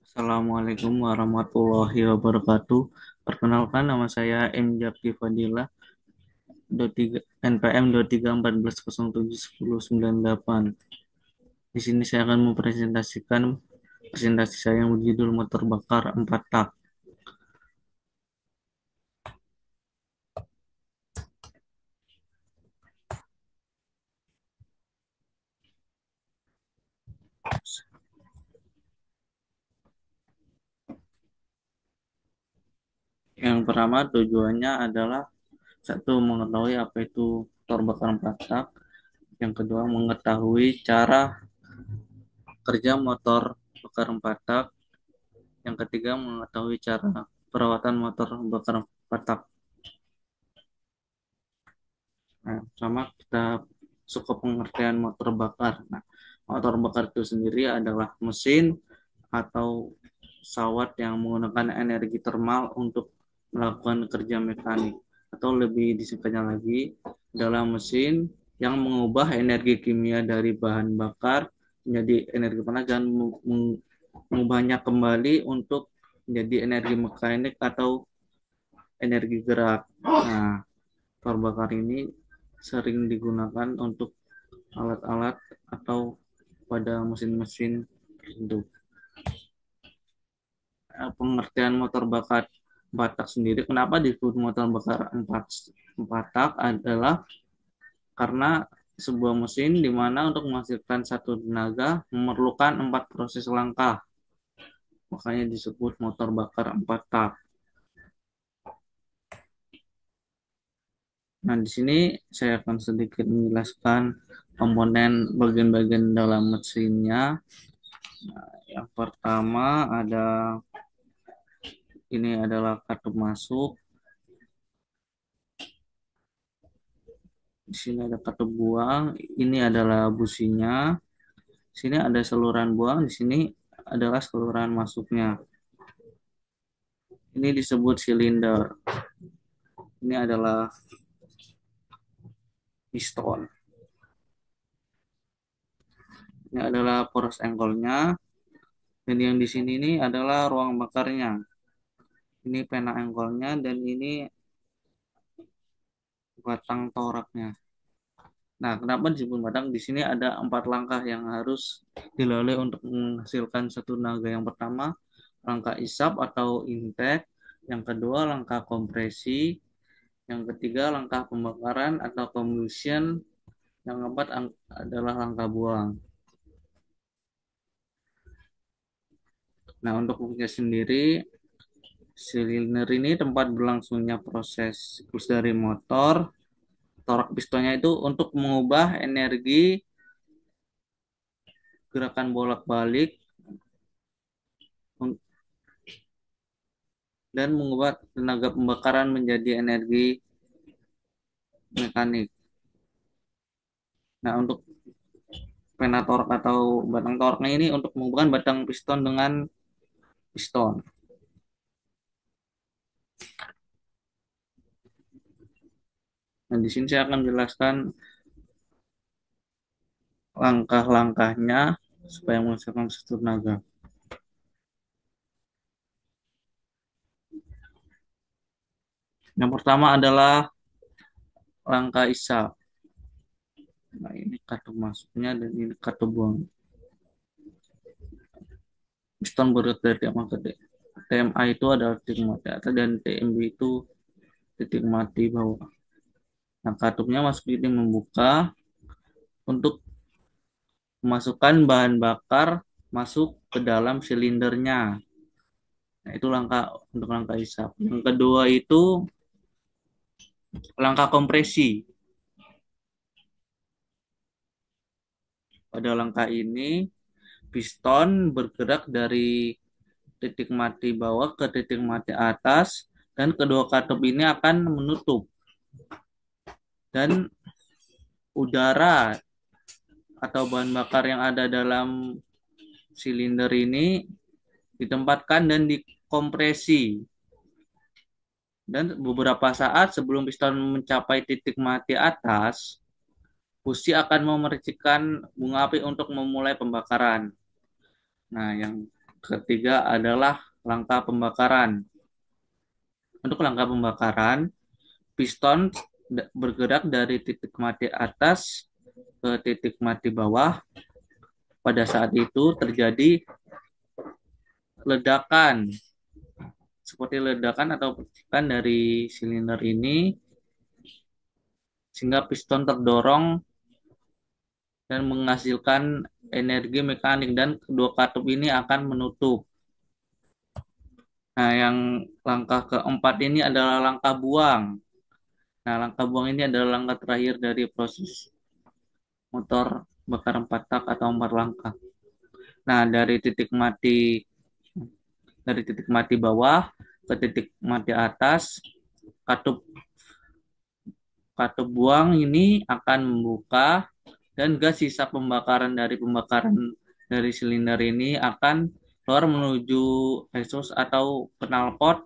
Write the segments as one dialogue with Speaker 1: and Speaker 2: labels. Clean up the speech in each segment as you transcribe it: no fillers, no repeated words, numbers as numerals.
Speaker 1: Assalamualaikum warahmatullahi wabarakatuh. Perkenalkan nama saya M. Japti Fadila, 23 NPM 2314071098. Di sini saya akan mempresentasikan presentasi saya yang berjudul motor bakar 4 tak. Yang pertama tujuannya adalah satu mengetahui apa itu motor bakar 4 tak. Yang kedua mengetahui cara kerja motor bakar 4 tak. Yang ketiga mengetahui cara perawatan motor bakar 4 tak. Nah, sama kita suka pengertian motor bakar. Nah, motor bakar itu sendiri adalah mesin atau pesawat yang menggunakan energi termal untuk melakukan kerja mekanik. Atau lebih disingkatnya lagi, adalah mesin yang mengubah energi kimia dari bahan bakar menjadi energi panas dan mengubahnya kembali untuk menjadi energi mekanik atau energi gerak. Nah, motor bakar ini sering digunakan untuk alat-alat atau pada mesin-mesin tertentu. Pengertian motor bakar 4 tak sendiri, kenapa disebut motor bakar 4 tak adalah karena sebuah mesin di mana untuk menghasilkan satu tenaga memerlukan 4 proses langkah. Makanya disebut motor bakar 4 tak. Nah, di sini saya akan sedikit menjelaskan komponen bagian-bagian dalam mesinnya. Yang pertama ada ini adalah katup masuk. Di sini ada katup buang. Ini adalah businya. Di sini ada saluran buang. Di sini adalah saluran masuknya. Ini disebut silinder. Ini adalah piston. Ini adalah poros engkolnya. Dan yang di sini ini adalah ruang bakarnya. Ini pena engkolnya dan ini batang toraknya. Nah, kenapa disebut batang? Di sini ada 4 langkah yang harus dilalui untuk menghasilkan satu naga. Yang pertama, langkah isap atau intake. Yang kedua, langkah kompresi. Yang ketiga, langkah pembakaran atau combustion. Yang keempat adalah langkah buang. Nah, untuk fungsinya sendiri, silinder ini tempat berlangsungnya proses siklus dari motor. Torak pistonnya itu untuk mengubah energi gerakan bolak-balik dan mengubah tenaga pembakaran menjadi energi mekanik. Nah, untuk pena tork atau batang torknya ini untuk menghubungkan batang piston dengan piston. Nah, di sini saya akan menjelaskan langkah-langkahnya supaya menghasilkan satu tenaga. Yang pertama adalah langkah isap. Nah, ini katup masuknya dan ini katup buang. Piston berada dari TMA ke D. TMA itu adalah titik mati atas dan TMB itu titik mati bawah. Nah, katupnya masuk titik membuka untuk memasukkan bahan bakar masuk ke dalam silindernya. Nah, itu langkah untuk langkah isap. Yang kedua itu langkah kompresi. Pada langkah ini, piston bergerak dari titik mati bawah ke titik mati atas, dan kedua katup ini akan menutup. Dan udara atau bahan bakar yang ada dalam silinder ini ditempatkan dan dikompresi. Dan beberapa saat sebelum piston mencapai titik mati atas, busi akan memercikan bunga api untuk memulai pembakaran. Nah, yang ketiga adalah langkah pembakaran. Untuk langkah pembakaran, piston bergerak dari titik mati atas ke titik mati bawah. Pada saat itu terjadi ledakan, seperti ledakan atau percikan dari silinder ini, sehingga piston terdorong dan menghasilkan energi mekanik dan kedua katup ini akan menutup. Nah, yang langkah keempat ini adalah langkah buang. Nah, langkah buang ini adalah langkah terakhir dari proses motor bakar empat tak atau empat langkah. Nah, dari titik mati bawah ke titik mati atas, katup katup buang ini akan membuka dan gas sisa pembakaran dari silinder ini akan keluar menuju exhaust atau knalpot,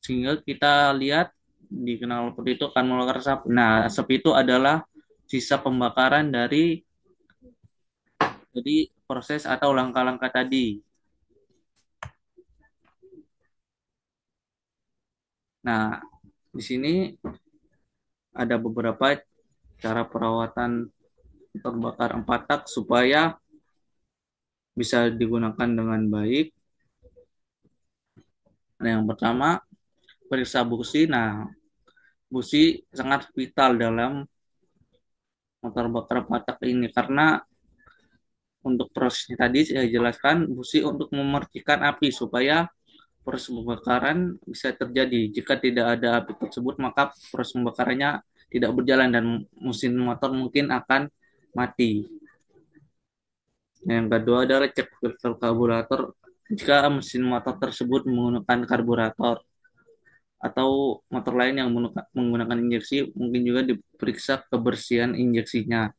Speaker 1: sehingga kita lihat di knalpot itu akan mengeluarkan asap. Nah, asap itu adalah sisa pembakaran dari proses atau langkah-langkah tadi. Nah, di sini ada beberapa cara perawatan terbakar empat tak supaya bisa digunakan dengan baik. Nah, yang pertama, periksa busi. Nah, busi sangat vital dalam motor bakar empat tak ini karena untuk prosesnya tadi saya jelaskan busi untuk memercikan api supaya proses pembakaran bisa terjadi. Jika tidak ada api tersebut, maka proses pembakarannya tidak berjalan dan mesin motor mungkin akan mati. Yang kedua adalah cek filter karburator jika mesin motor tersebut menggunakan karburator atau motor lain yang menggunakan injeksi, mungkin juga diperiksa kebersihan injeksinya.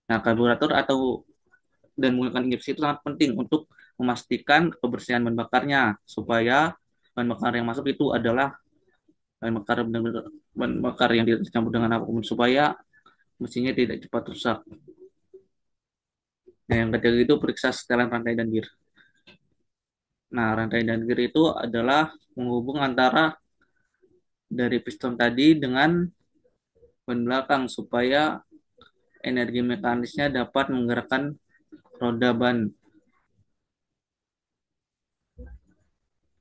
Speaker 1: Nah, karburator atau dan menggunakan injeksi itu sangat penting untuk memastikan kebersihan bahan bakarnya supaya bahan bakar yang masuk itu adalah bahan bakar yang dicampur dengan apapun supaya mesinnya tidak cepat rusak. Nah, yang ketiga itu periksa setelan rantai dan gear. Nah, rantai dan gear itu adalah menghubung antara dari piston tadi dengan ban belakang supaya energi mekanisnya dapat menggerakkan roda ban.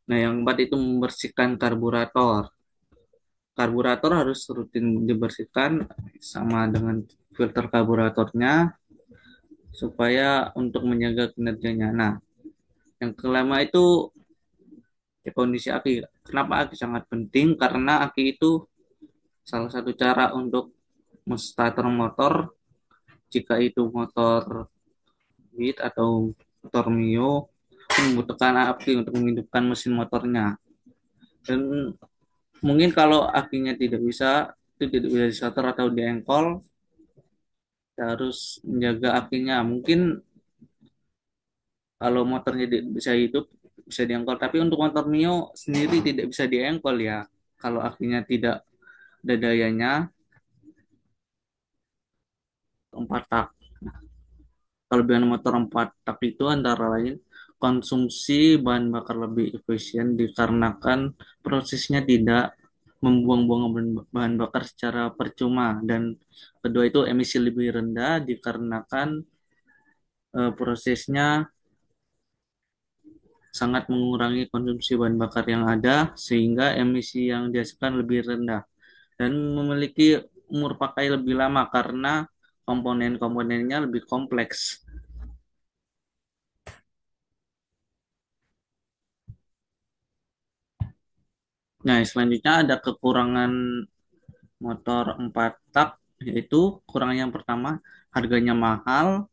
Speaker 1: Nah, yang keempat itu membersihkan karburator. Karburator harus rutin dibersihkan sama dengan filter karburatornya supaya untuk menjaga kinerjanya. Nah, yang kelima itu kondisi aki. Kenapa aki sangat penting? Karena aki itu salah satu cara untuk menstarter motor jika itu motor Beat atau motor Mio membutuhkan aki untuk menghidupkan mesin motornya. Dan mungkin kalau akinya tidak bisa, itu tidak bisa distarter atau diengkol, kita harus menjaga akinya. Mungkin kalau motornya bisa hidup, bisa diengkol. Tapi untuk motor Mio sendiri tidak bisa diengkol ya. Kalau akinya tidak ada dayanya, empat tak. Kelebihan motor empat tak itu antara lain konsumsi bahan bakar lebih efisien dikarenakan prosesnya tidak membuang-buang bahan bakar secara percuma, dan kedua itu emisi lebih rendah dikarenakan prosesnya sangat mengurangi konsumsi bahan bakar yang ada sehingga emisi yang dihasilkan lebih rendah dan memiliki umur pakai lebih lama karena komponen-komponennya lebih kompleks. Nah, selanjutnya ada kekurangan motor 4 tak, yaitu kekurangan yang pertama harganya mahal,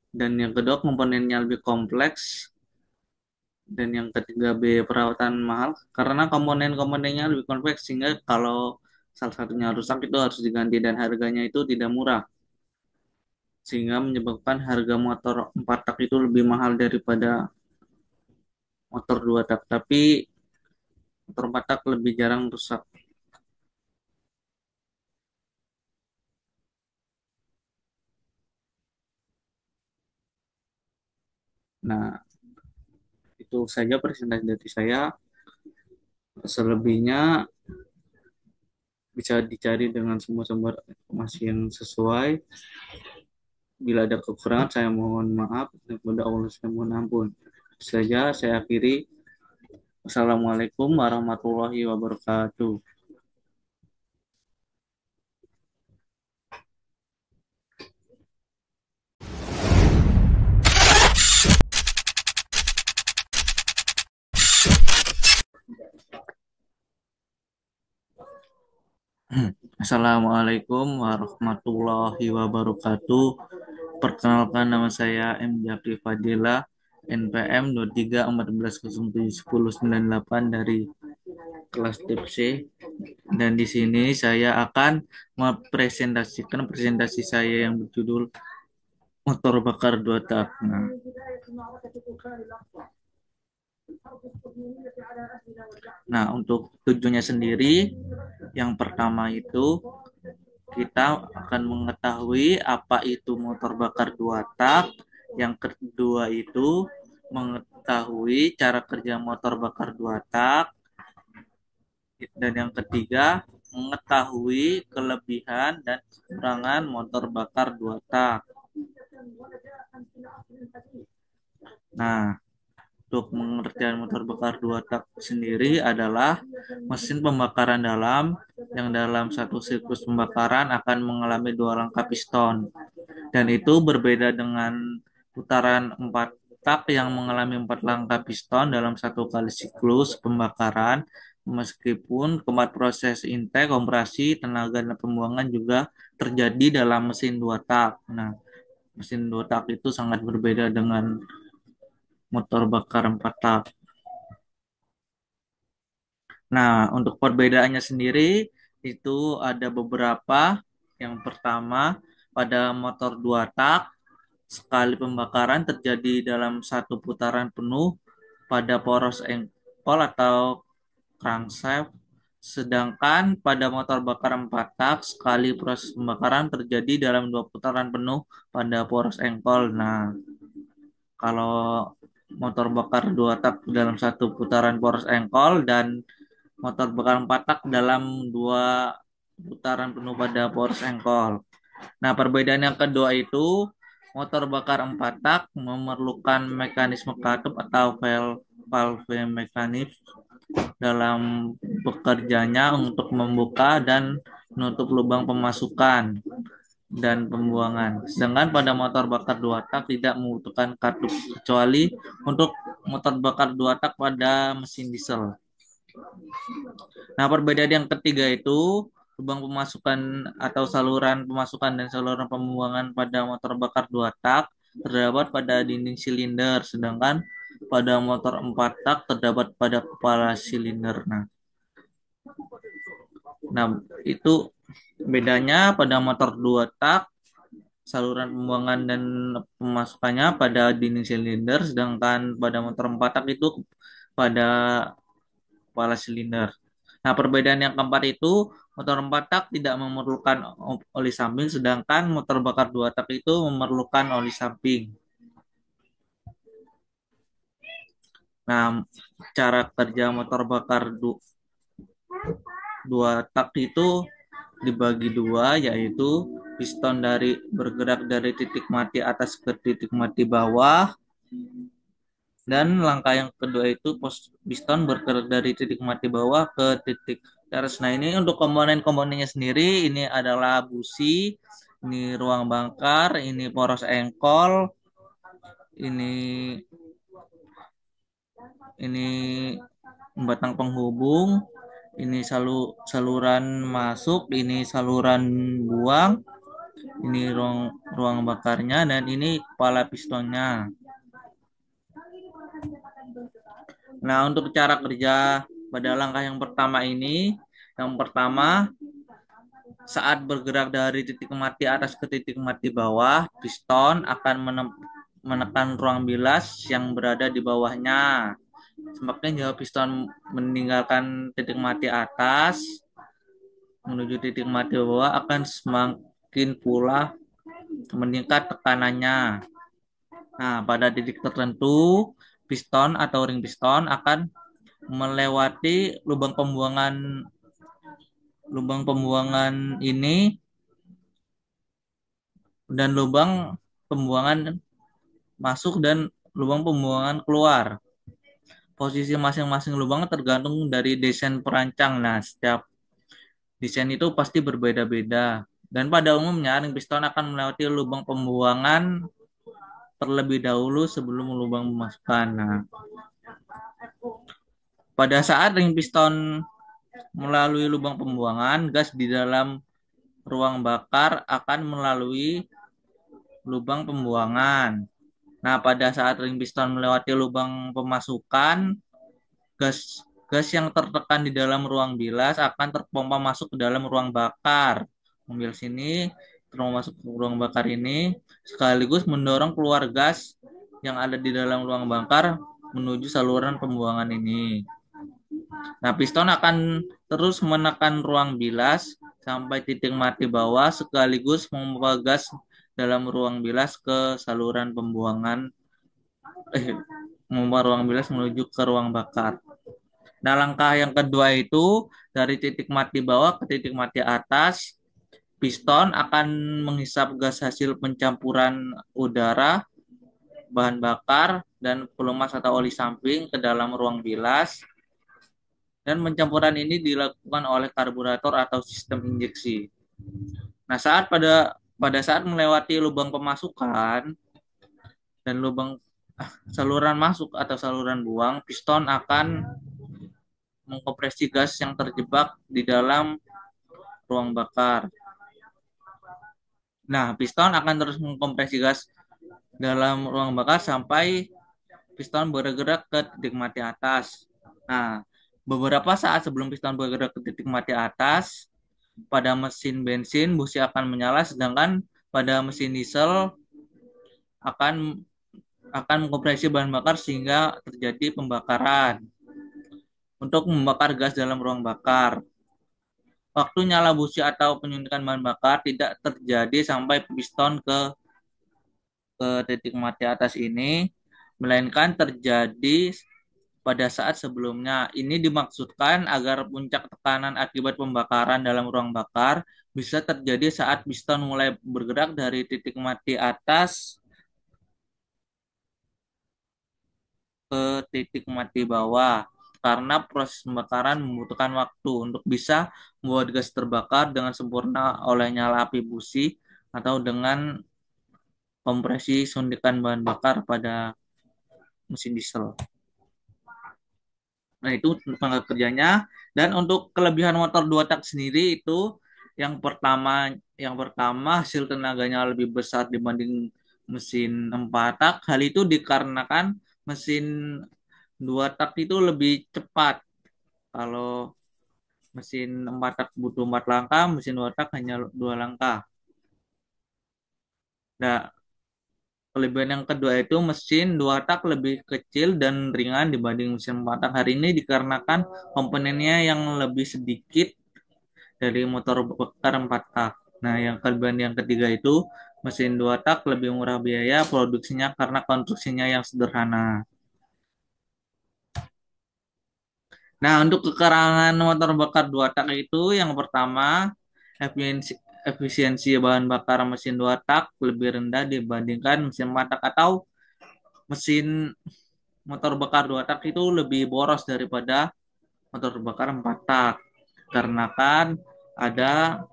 Speaker 1: dan yang kedua komponennya lebih kompleks, dan yang ketiga perawatan mahal karena komponen-komponennya lebih kompleks sehingga kalau salah satunya rusak itu harus diganti dan harganya itu tidak murah sehingga menyebabkan harga motor 4 tak itu lebih mahal daripada motor 2 tak, tapi motor 4 tak lebih jarang rusak. Nah, itu saja presentasi dari saya. Selebihnya bisa dicari dengan semua sumber informasi yang sesuai. Bila ada kekurangan, saya mohon maaf. Dan kepada Allah, saya mohon ampun. Itu saja saya akhiri. Wassalamualaikum warahmatullahi wabarakatuh. Assalamualaikum warahmatullahi wabarakatuh. Perkenalkan, nama saya M. Jakri Fadila, NPM 2314071098 dari kelas TIP C. Dan di sini saya akan mempresentasikan presentasi saya yang berjudul motor bakar dua tak. Nah, untuk tujuannya sendiri, yang pertama itu kita akan mengetahui apa itu motor bakar dua tak. Yang kedua itu mengetahui cara kerja motor bakar dua tak. Dan yang ketiga, mengetahui kelebihan dan kekurangan motor bakar dua tak. Nah, untuk pengertian motor bakar dua tak sendiri adalah mesin pembakaran dalam yang dalam satu siklus pembakaran akan mengalami dua langkah piston. Dan itu berbeda dengan putaran empat tak yang mengalami empat langkah piston dalam satu kali siklus pembakaran. Meskipun keempat proses intake, kompresi, tenaga, dan pembuangan juga terjadi dalam mesin dua tak. Nah, mesin dua tak itu sangat berbeda dengan motor bakar empat tak. Nah, untuk perbedaannya sendiri itu ada beberapa. Yang pertama, pada motor dua tak, sekali pembakaran terjadi dalam satu putaran penuh pada poros engkol atau crankshaft. Sedangkan pada motor bakar empat tak, sekali proses pembakaran terjadi dalam dua putaran penuh pada poros engkol. Nah, kalau motor bakar dua tak dalam satu putaran poros engkol dan motor bakar empat tak dalam dua putaran penuh pada poros engkol. Nah, perbedaan yang kedua itu motor bakar empat tak memerlukan mekanisme katup atau valve mekanis dalam bekerjanya untuk membuka dan menutup lubang pemasukan dan pembuangan. Sedangkan pada motor bakar dua tak tidak membutuhkan katup kecuali untuk motor bakar dua tak pada mesin diesel. Nah, perbedaan yang ketiga itu lubang pemasukan atau saluran pemasukan dan saluran pembuangan pada motor bakar dua tak terdapat pada dinding silinder, sedangkan pada motor empat tak terdapat pada kepala silinder. Nah, itu bedanya pada motor dua tak, saluran pembuangan dan pemasukannya pada dinding silinder, sedangkan pada motor empat tak itu pada kepala silinder. Nah, perbedaan yang keempat itu motor empat tak tidak memerlukan oli samping, sedangkan motor bakar dua tak itu memerlukan oli samping. Nah, cara kerja motor bakar dua tak itu dibagi dua, yaitu piston bergerak dari titik mati atas ke titik mati bawah, dan langkah yang kedua itu piston bergerak dari titik mati bawah ke titik atas. Nah, ini untuk komponen-komponennya sendiri, ini adalah busi, ini ruang bangkar, ini poros engkol, ini ini batang penghubung, ini saluran masuk, ini saluran buang, ini ruang bakarnya, dan ini kepala pistonnya. Nah, untuk cara kerja pada langkah yang pertama ini, yang pertama saat bergerak dari titik mati atas ke titik mati bawah, piston akan menekan ruang bilas yang berada di bawahnya. Semakin jauh piston meninggalkan titik mati atas menuju titik mati bawah, akan semakin pula meningkat tekanannya. Nah, pada titik tertentu, piston atau ring piston akan melewati lubang pembuangan ini dan lubang pembuangan masuk dan lubang pembuangan keluar. Posisi masing-masing lubang tergantung dari desain perancang. Nah, setiap desain itu pasti berbeda-beda. Dan pada umumnya ring piston akan melewati lubang pembuangan terlebih dahulu sebelum lubang pemasukan. Nah, pada saat ring piston melalui lubang pembuangan, gas di dalam ruang bakar akan melalui lubang pembuangan. Nah, pada saat ring piston melewati lubang pemasukan, gas gas yang tertekan di dalam ruang bilas akan terpompa masuk ke dalam ruang bakar. Mobil sini terpompa masuk ke ruang bakar ini sekaligus mendorong keluar gas yang ada di dalam ruang bakar menuju saluran pembuangan ini. Nah, piston akan terus menekan ruang bilas sampai titik mati bawah sekaligus memompa gas dalam ruang bilas ke saluran pembuangan memompa ruang bilas menuju ke ruang bakar. Nah, langkah yang kedua itu dari titik mati bawah ke titik mati atas, piston akan menghisap gas hasil pencampuran udara, bahan bakar, dan pelumas atau oli samping ke dalam ruang bilas. Dan pencampuran ini dilakukan oleh karburator atau sistem injeksi. Nah, pada saat melewati lubang pemasukan dan lubang saluran masuk atau saluran buang, piston akan mengkompresi gas yang terjebak di dalam ruang bakar. Nah, piston akan terus mengkompresi gas dalam ruang bakar sampai piston bergerak ke titik mati atas. Nah, beberapa saat sebelum piston bergerak ke titik mati atas, pada mesin bensin busi akan menyala, sedangkan pada mesin diesel akan akan mengkompresi bahan bakar sehingga terjadi pembakaran untuk membakar gas dalam ruang bakar. Waktu nyala busi atau penyuntikan bahan bakar tidak terjadi sampai piston ke titik mati atas ini, melainkan terjadi pada saat sebelumnya. Ini dimaksudkan agar puncak tekanan akibat pembakaran dalam ruang bakar bisa terjadi saat piston mulai bergerak dari titik mati atas ke titik mati bawah. Karena proses pembakaran membutuhkan waktu untuk bisa membuat gas terbakar dengan sempurna oleh nyala api busi atau dengan kompresi suntikan bahan bakar pada mesin diesel. Nah, itu tenaga kerjanya. Dan untuk kelebihan motor dua tak sendiri itu yang pertama yang pertama hasil tenaganya lebih besar dibanding mesin empat tak. Hal itu dikarenakan mesin dua tak itu lebih cepat. Kalau mesin empat tak butuh 4 langkah, mesin dua tak hanya 2 langkah. Nah, kelebihan yang kedua itu mesin dua tak lebih kecil dan ringan dibanding mesin empat tak. Hari ini dikarenakan komponennya yang lebih sedikit dari motor bakar empat tak. Nah, yang kelebihan yang ketiga itu mesin dua tak lebih murah biaya produksinya karena konstruksinya yang sederhana. Nah, untuk kekurangan motor bakar dua tak itu yang pertama efisiensi efisiensi bahan bakar mesin dua tak lebih rendah dibandingkan mesin empat tak atau mesin motor bakar dua tak itu lebih boros daripada motor bakar empat tak. Karena kan ada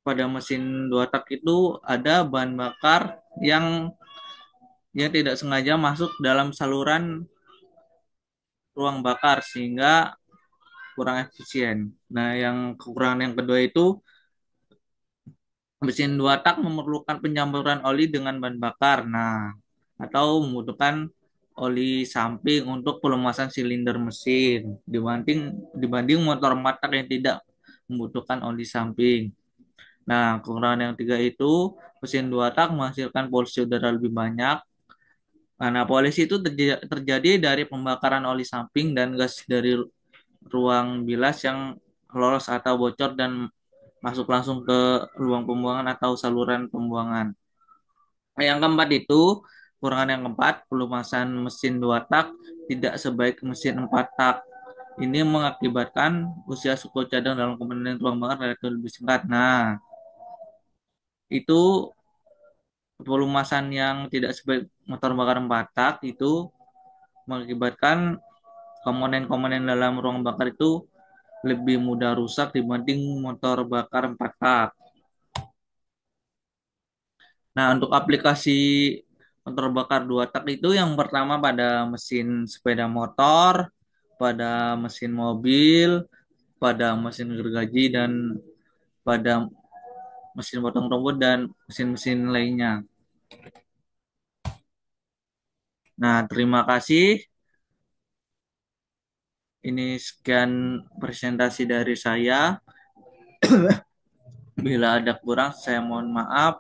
Speaker 1: pada mesin dua tak itu ada bahan bakar yang tidak sengaja masuk dalam saluran ruang bakar sehingga kurang efisien. Nah, yang kekurangan yang kedua itu mesin dua tak memerlukan pencampuran oli dengan bahan bakar. Nah, atau membutuhkan oli samping untuk pelumasan silinder mesin dibanding dibanding motor empat tak yang tidak membutuhkan oli samping. Nah, kekurangan yang tiga itu mesin dua tak menghasilkan polusi udara lebih banyak. Nah, polusi itu terjadi dari pembakaran oli samping dan gas dari ruang bilas yang lolos atau bocor dan masuk langsung ke ruang pembuangan atau saluran pembuangan. Yang keempat itu, kurangan yang keempat, pelumasan mesin dua tak tidak sebaik mesin empat tak. Ini mengakibatkan usia suku cadang dalam komponen ruang bakar relatif lebih singkat. Nah, itu pelumasan yang tidak sebaik motor bakar empat tak itu mengakibatkan komponen-komponen dalam ruang bakar itu lebih mudah rusak dibanding motor bakar empat tak. Nah, untuk aplikasi motor bakar dua tak itu yang pertama pada mesin sepeda motor, pada mesin mobil, pada mesin gergaji, dan pada mesin potong rumput dan mesin-mesin lainnya. Nah, terima kasih. Ini sekian presentasi dari saya. Bila ada kurang, saya mohon maaf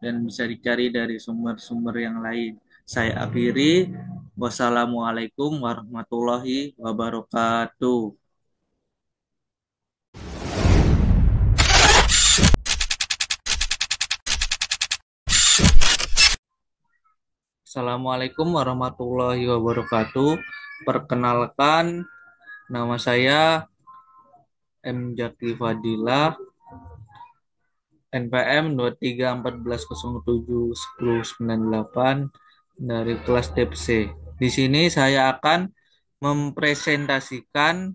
Speaker 1: dan bisa dicari dari sumber-sumber yang lain. Saya akhiri. Wassalamualaikum warahmatullahi wabarakatuh. Assalamualaikum warahmatullahi wabarakatuh. Perkenalkan, nama saya M. Jaki Fadilah, NPM 2314071098 dari kelas TPC. Di sini saya akan mempresentasikan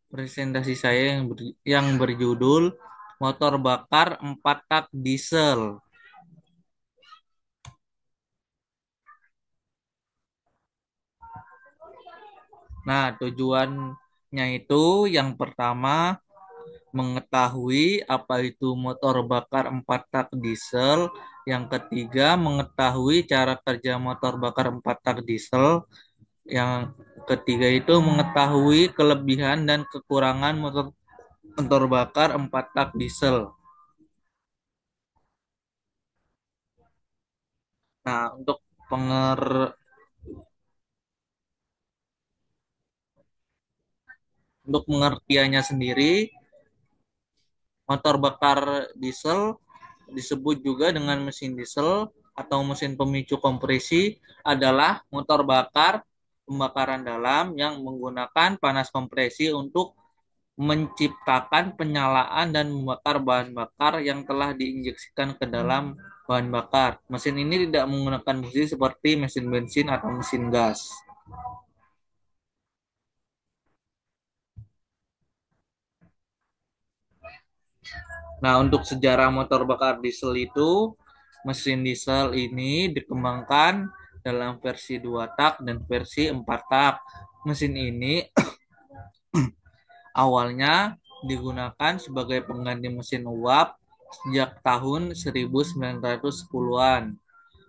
Speaker 1: presentasi saya yang berjudul motor bakar 4 tak diesel. Nah, tujuannya itu yang pertama mengetahui apa itu motor bakar 4 tak diesel, yang ketiga mengetahui cara kerja motor bakar 4 tak diesel, yang ketiga itu mengetahui kelebihan dan kekurangan motor motor bakar 4 tak diesel. Nah, untuk pengertiannya sendiri, motor bakar diesel disebut juga dengan mesin diesel atau mesin pemicu kompresi adalah motor bakar pembakaran dalam yang menggunakan panas kompresi untuk menciptakan penyalaan dan membakar bahan bakar yang telah diinjeksikan ke dalam bahan bakar. Mesin ini tidak menggunakan mesin seperti mesin bensin atau mesin gas. Nah, untuk sejarah motor bakar diesel itu, mesin diesel ini dikembangkan dalam versi 2 tak dan versi 4 tak. Mesin ini awalnya digunakan sebagai pengganti mesin uap sejak tahun 1910-an.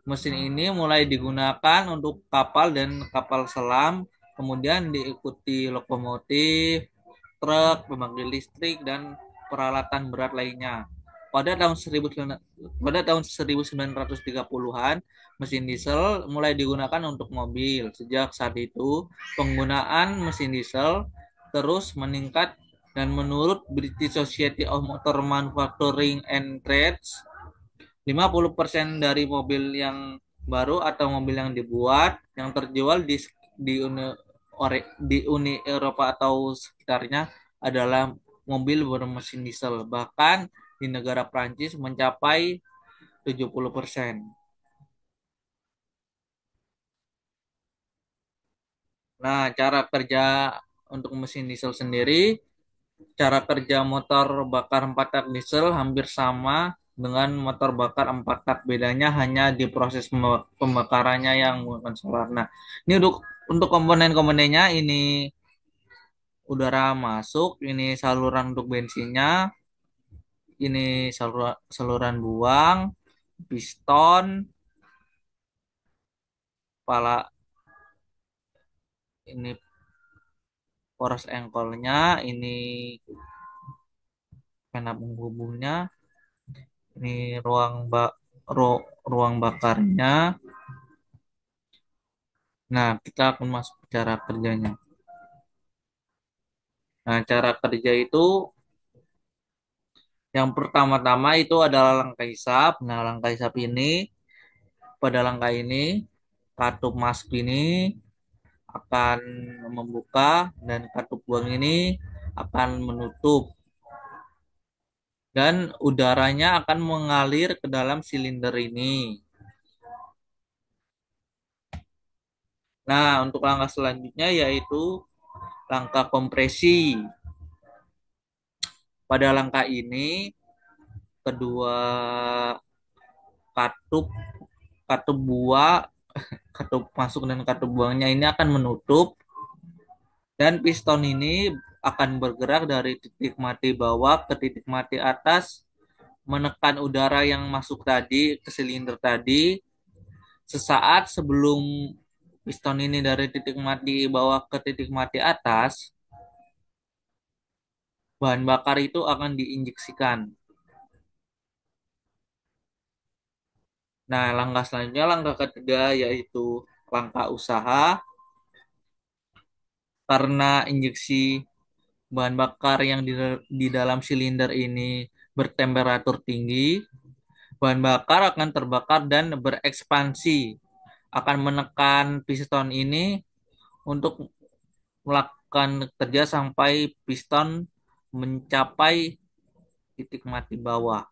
Speaker 1: Mesin ini mulai digunakan untuk kapal dan kapal selam, kemudian diikuti lokomotif, truk, pembangkit listrik, dan peralatan berat lainnya. Pada tahun 1930-an, mesin diesel mulai digunakan untuk mobil. Sejak saat itu, penggunaan mesin diesel terus meningkat dan menurut British Society of Motor Manufacturing and Trades, 50% dari mobil yang baru atau mobil yang dibuat yang terjual di Uni, di Uni Eropa atau sekitarnya adalah mobil bermesin diesel. Bahkan di negara Prancis mencapai 70%. Nah, cara kerja untuk mesin diesel sendiri, cara kerja motor bakar 4 tak diesel hampir sama dengan motor bakar 4 tak. Bedanya hanya di proses pembakarannya yang menggunakan solar. Nah, ini untuk komponen-komponennya, ini udara masuk, ini saluran untuk bensinnya, ini saluran buang, piston, pala, ini poros engkolnya, ini pena penghubungnya, ini ruang bakarnya. Nah, kita akan masuk ke cara kerjanya. Nah, cara kerja itu yang pertama-tama itu adalah langkah hisap. Nah, langkah hisap ini pada langkah ini katup masuk ini akan membuka dan katup buang ini akan menutup dan udaranya akan mengalir ke dalam silinder ini. Nah, untuk langkah selanjutnya yaitu langkah kompresi. Pada langkah ini kedua katup katup buah, katup masuk dan katup buangnya ini akan menutup dan piston ini akan bergerak dari titik mati bawah ke titik mati atas menekan udara yang masuk tadi ke silinder tadi sesaat sebelum piston ini dari titik mati bawah ke titik mati atas bahan bakar itu akan diinjeksikan. Nah, langkah selanjutnya langkah ketiga yaitu langkah usaha karena injeksi bahan bakar yang di dalam silinder ini bertemperatur tinggi, bahan bakar akan terbakar dan berekspansi, akan menekan piston ini untuk melakukan kerja sampai piston mencapai titik mati bawah.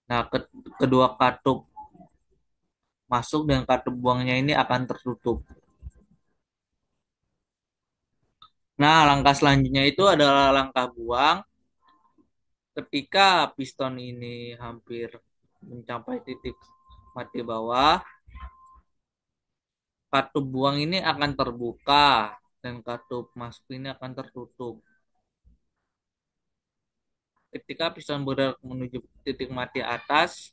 Speaker 1: Nah, kedua katup masuk dan katup buangnya ini akan tertutup. Nah, langkah selanjutnya itu adalah langkah buang. Ketika piston ini hampir mencapai titik mati bawah, katup buang ini akan terbuka dan katup masuk ini akan tertutup. Ketika piston bergerak menuju titik mati atas,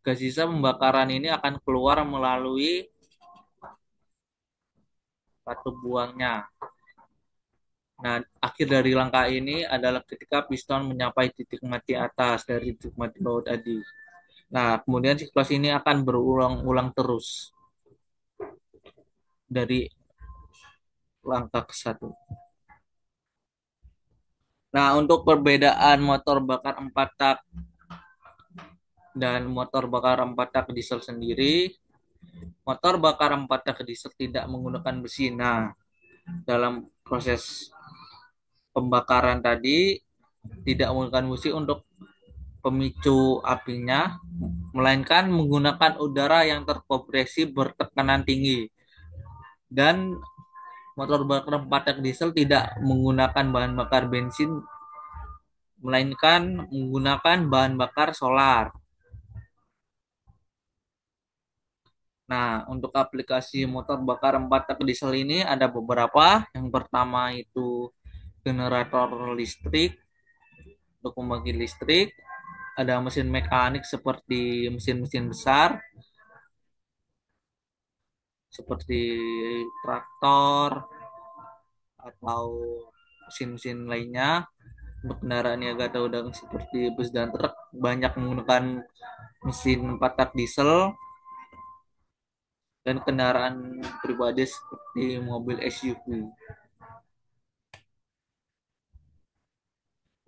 Speaker 1: gas sisa pembakaran ini akan keluar melalui katup buangnya. Nah, akhir dari langkah ini adalah ketika piston mencapai titik mati atas dari titik mati bawah tadi. Nah, kemudian siklus ini akan berulang-ulang terus dari langkah ke satu. Nah, untuk perbedaan motor bakar 4 tak dan motor bakar 4 tak diesel sendiri, motor bakar 4 tak diesel tidak menggunakan besi. Nah, dalam proses pembakaran tadi tidak menggunakan besi untuk pemicu apinya, melainkan menggunakan udara yang terkompresi bertekanan tinggi. Dan motor bakar 4 tak diesel tidak menggunakan bahan bakar bensin, melainkan menggunakan bahan bakar solar. Nah, untuk aplikasi motor bakar 4 tak diesel ini ada beberapa. Yang pertama itu generator listrik untuk membagi listrik. Ada mesin mekanik seperti mesin-mesin besar, seperti traktor atau mesin-mesin lainnya. Untuk kendaraan niaga atau dagang seperti bus dan truk banyak menggunakan mesin 4 tak diesel dan kendaraan pribadi seperti mobil SUV.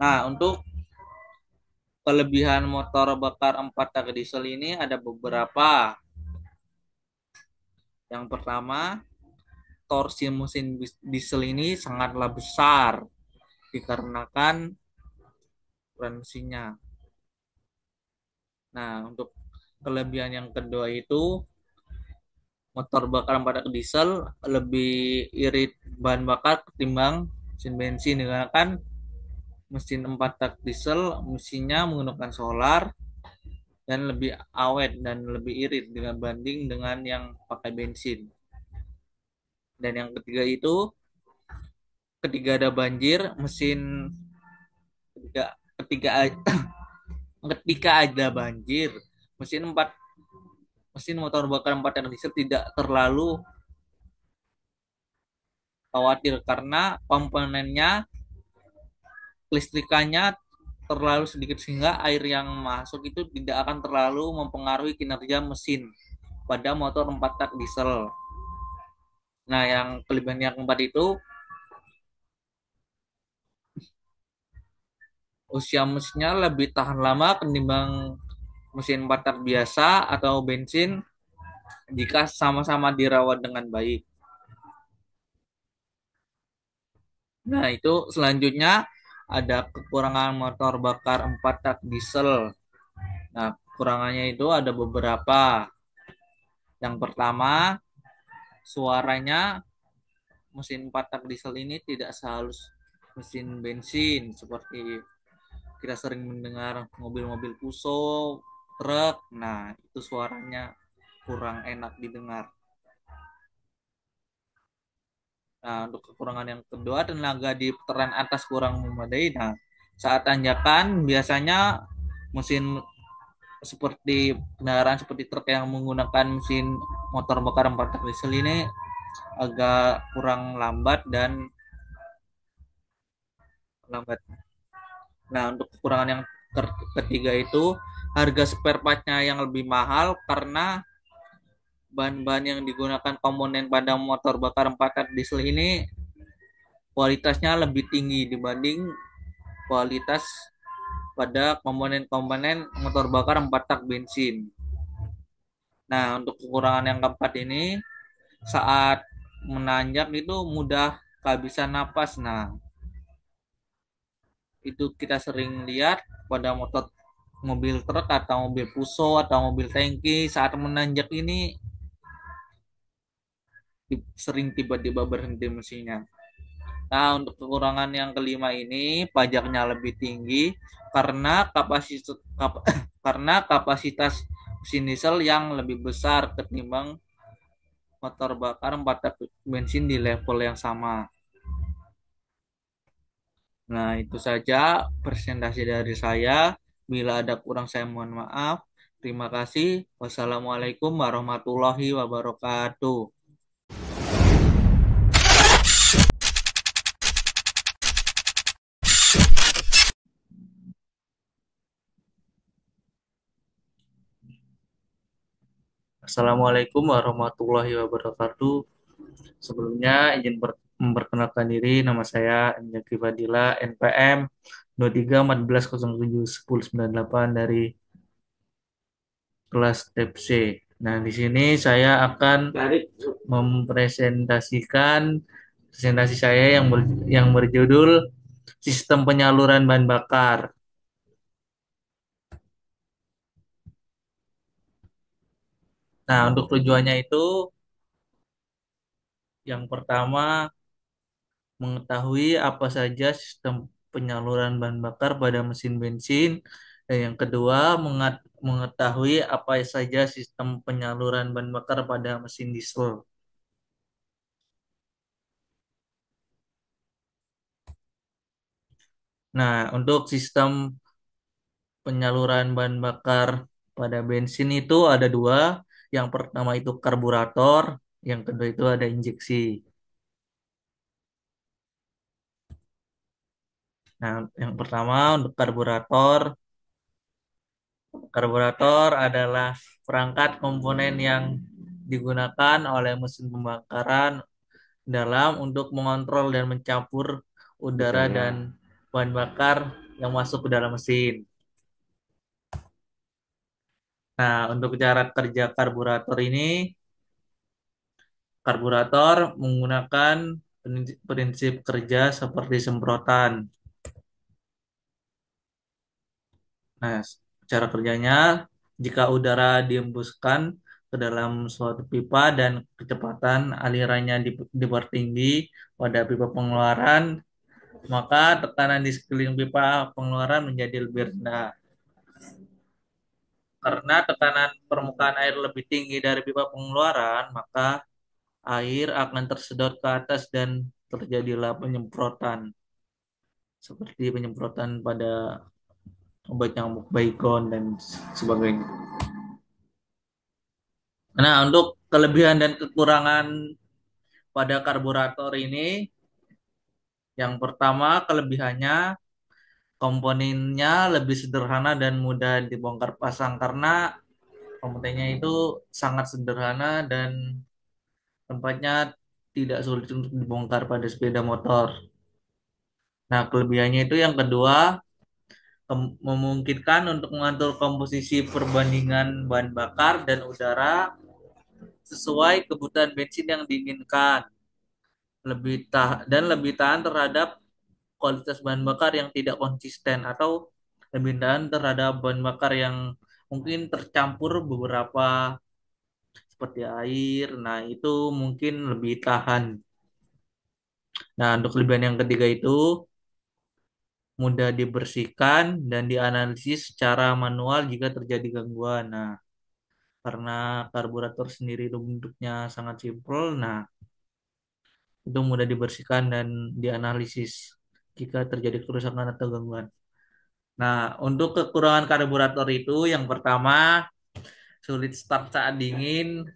Speaker 1: Nah, untuk kelebihan motor bakar 4 tak diesel ini ada beberapa. Yang pertama, torsi mesin diesel ini sangatlah besar dikarenakan ukuran mesinnya. Nah, untuk kelebihan yang kedua itu motor bakar 4 tak diesel lebih irit bahan bakar ketimbang mesin bensin dikarenakan mesin 4 tak diesel mesinnya menggunakan solar dan lebih awet dan lebih irit dibanding dengan yang pakai bensin. Dan yang ketiga itu ketika ada banjir mesin ketika ketika ketika ada banjir mesin motor bakar 4 tak diesel tidak terlalu khawatir karena komponennya listrikannya terlalu sedikit sehingga air yang masuk itu tidak akan terlalu mempengaruhi kinerja mesin pada motor 4 tak diesel. Nah, yang kelebihan yang keempat itu usia mesinnya lebih tahan lama ketimbang mesin 4 tak biasa atau bensin jika sama-sama dirawat dengan baik. Nah, itu selanjutnya ada kekurangan motor bakar 4 tak diesel. Nah, kekurangannya itu ada beberapa. Yang pertama, suaranya mesin 4 tak diesel ini tidak sehalus mesin bensin seperti kita sering mendengar mobil-mobil Fuso, truk. Nah, itu suaranya kurang enak didengar. Nah, untuk kekurangan yang kedua, tenaga di putaran atas kurang memadai. Nah, saat tanjakan biasanya mesin seperti kendaraan seperti truk yang menggunakan mesin motor bakar 4 tak diesel ini agak kurang lambat dan lambat. Nah, untuk kekurangan yang ketiga itu harga spare partnya yang lebih mahal karena bahan-bahan yang digunakan komponen pada motor bakar 4 tak diesel ini kualitasnya lebih tinggi dibanding kualitas pada komponen-komponen motor bakar 4 tak bensin. Nah, untuk kekurangan yang keempat ini saat menanjak itu mudah kehabisan napas. Nah, itu kita sering lihat pada motor mobil truk atau mobil Fuso atau mobil tangki saat menanjak ini sering tiba-tiba berhenti mesinnya. Nah, untuk kekurangan yang kelima ini pajaknya lebih tinggi karena karena kapasitas mesin diesel yang lebih besar ketimbang motor bakar 4 tak bensin di level yang sama. Nah, itu saja presentasi dari saya. Bila ada kurang saya mohon maaf. Terima kasih. Wassalamualaikum warahmatullahi wabarakatuh. Assalamualaikum warahmatullahi wabarakatuh. Sebelumnya izin memperkenalkan diri, nama saya Inyaki Fadila, NPM 2314071098 dari kelas TEP C. Nah, di sini saya akan mempresentasikan presentasi saya yang berjudul Sistem Penyaluran Bahan Bakar. Nah, untuk tujuannya itu yang pertama mengetahui apa saja sistem penyaluran bahan bakar pada mesin bensin, dan yang kedua mengetahui apa saja sistem penyaluran bahan bakar pada mesin diesel. Nah, untuk sistem penyaluran bahan bakar pada bensin itu ada dua. Yang pertama itu karburator, yang kedua itu ada injeksi. Nah, yang pertama untuk karburator. Karburator adalah perangkat komponen yang digunakan oleh mesin pembakaran dalam untuk mengontrol dan mencampur udara dan bahan bakar yang masuk ke dalam mesin. Nah, untuk cara kerja karburator ini, karburator menggunakan prinsip kerja seperti semprotan. Nah, cara kerjanya, jika udara dihembuskan ke dalam suatu pipa dan kecepatan alirannya dipertinggi pada pipa pengeluaran, maka tekanan di sekeliling pipa pengeluaran menjadi lebih rendah. Karena tekanan permukaan air lebih tinggi dari pipa pengeluaran, maka air akan tersedot ke atas dan terjadilah penyemprotan, seperti penyemprotan pada obat nyamuk Baygon dan sebagainya. Nah, untuk kelebihan dan kekurangan pada karburator ini, yang pertama kelebihannya komponennya lebih sederhana dan mudah dibongkar pasang karena komponennya itu sangat sederhana dan tempatnya tidak sulit untuk dibongkar pada sepeda motor. Nah, kelebihannya itu yang kedua, memungkinkan untuk mengatur komposisi perbandingan bahan bakar dan udara sesuai kebutuhan bensin yang diinginkan, lebih tahan terhadap kualitas bahan bakar yang tidak konsisten, atau lebih tahan terhadap bahan bakar yang mungkin tercampur beberapa seperti air. Nah, itu mungkin lebih tahan. Nah, untuk kelebihan yang ketiga itu mudah dibersihkan dan dianalisis secara manual jika terjadi gangguan. Nah, karena karburator sendiri itu bentuknya sangat simpel, nah itu mudah dibersihkan dan dianalisis jika terjadi kerusakan atau gangguan. Nah, untuk kekurangan karburator itu yang pertama, sulit start saat dingin.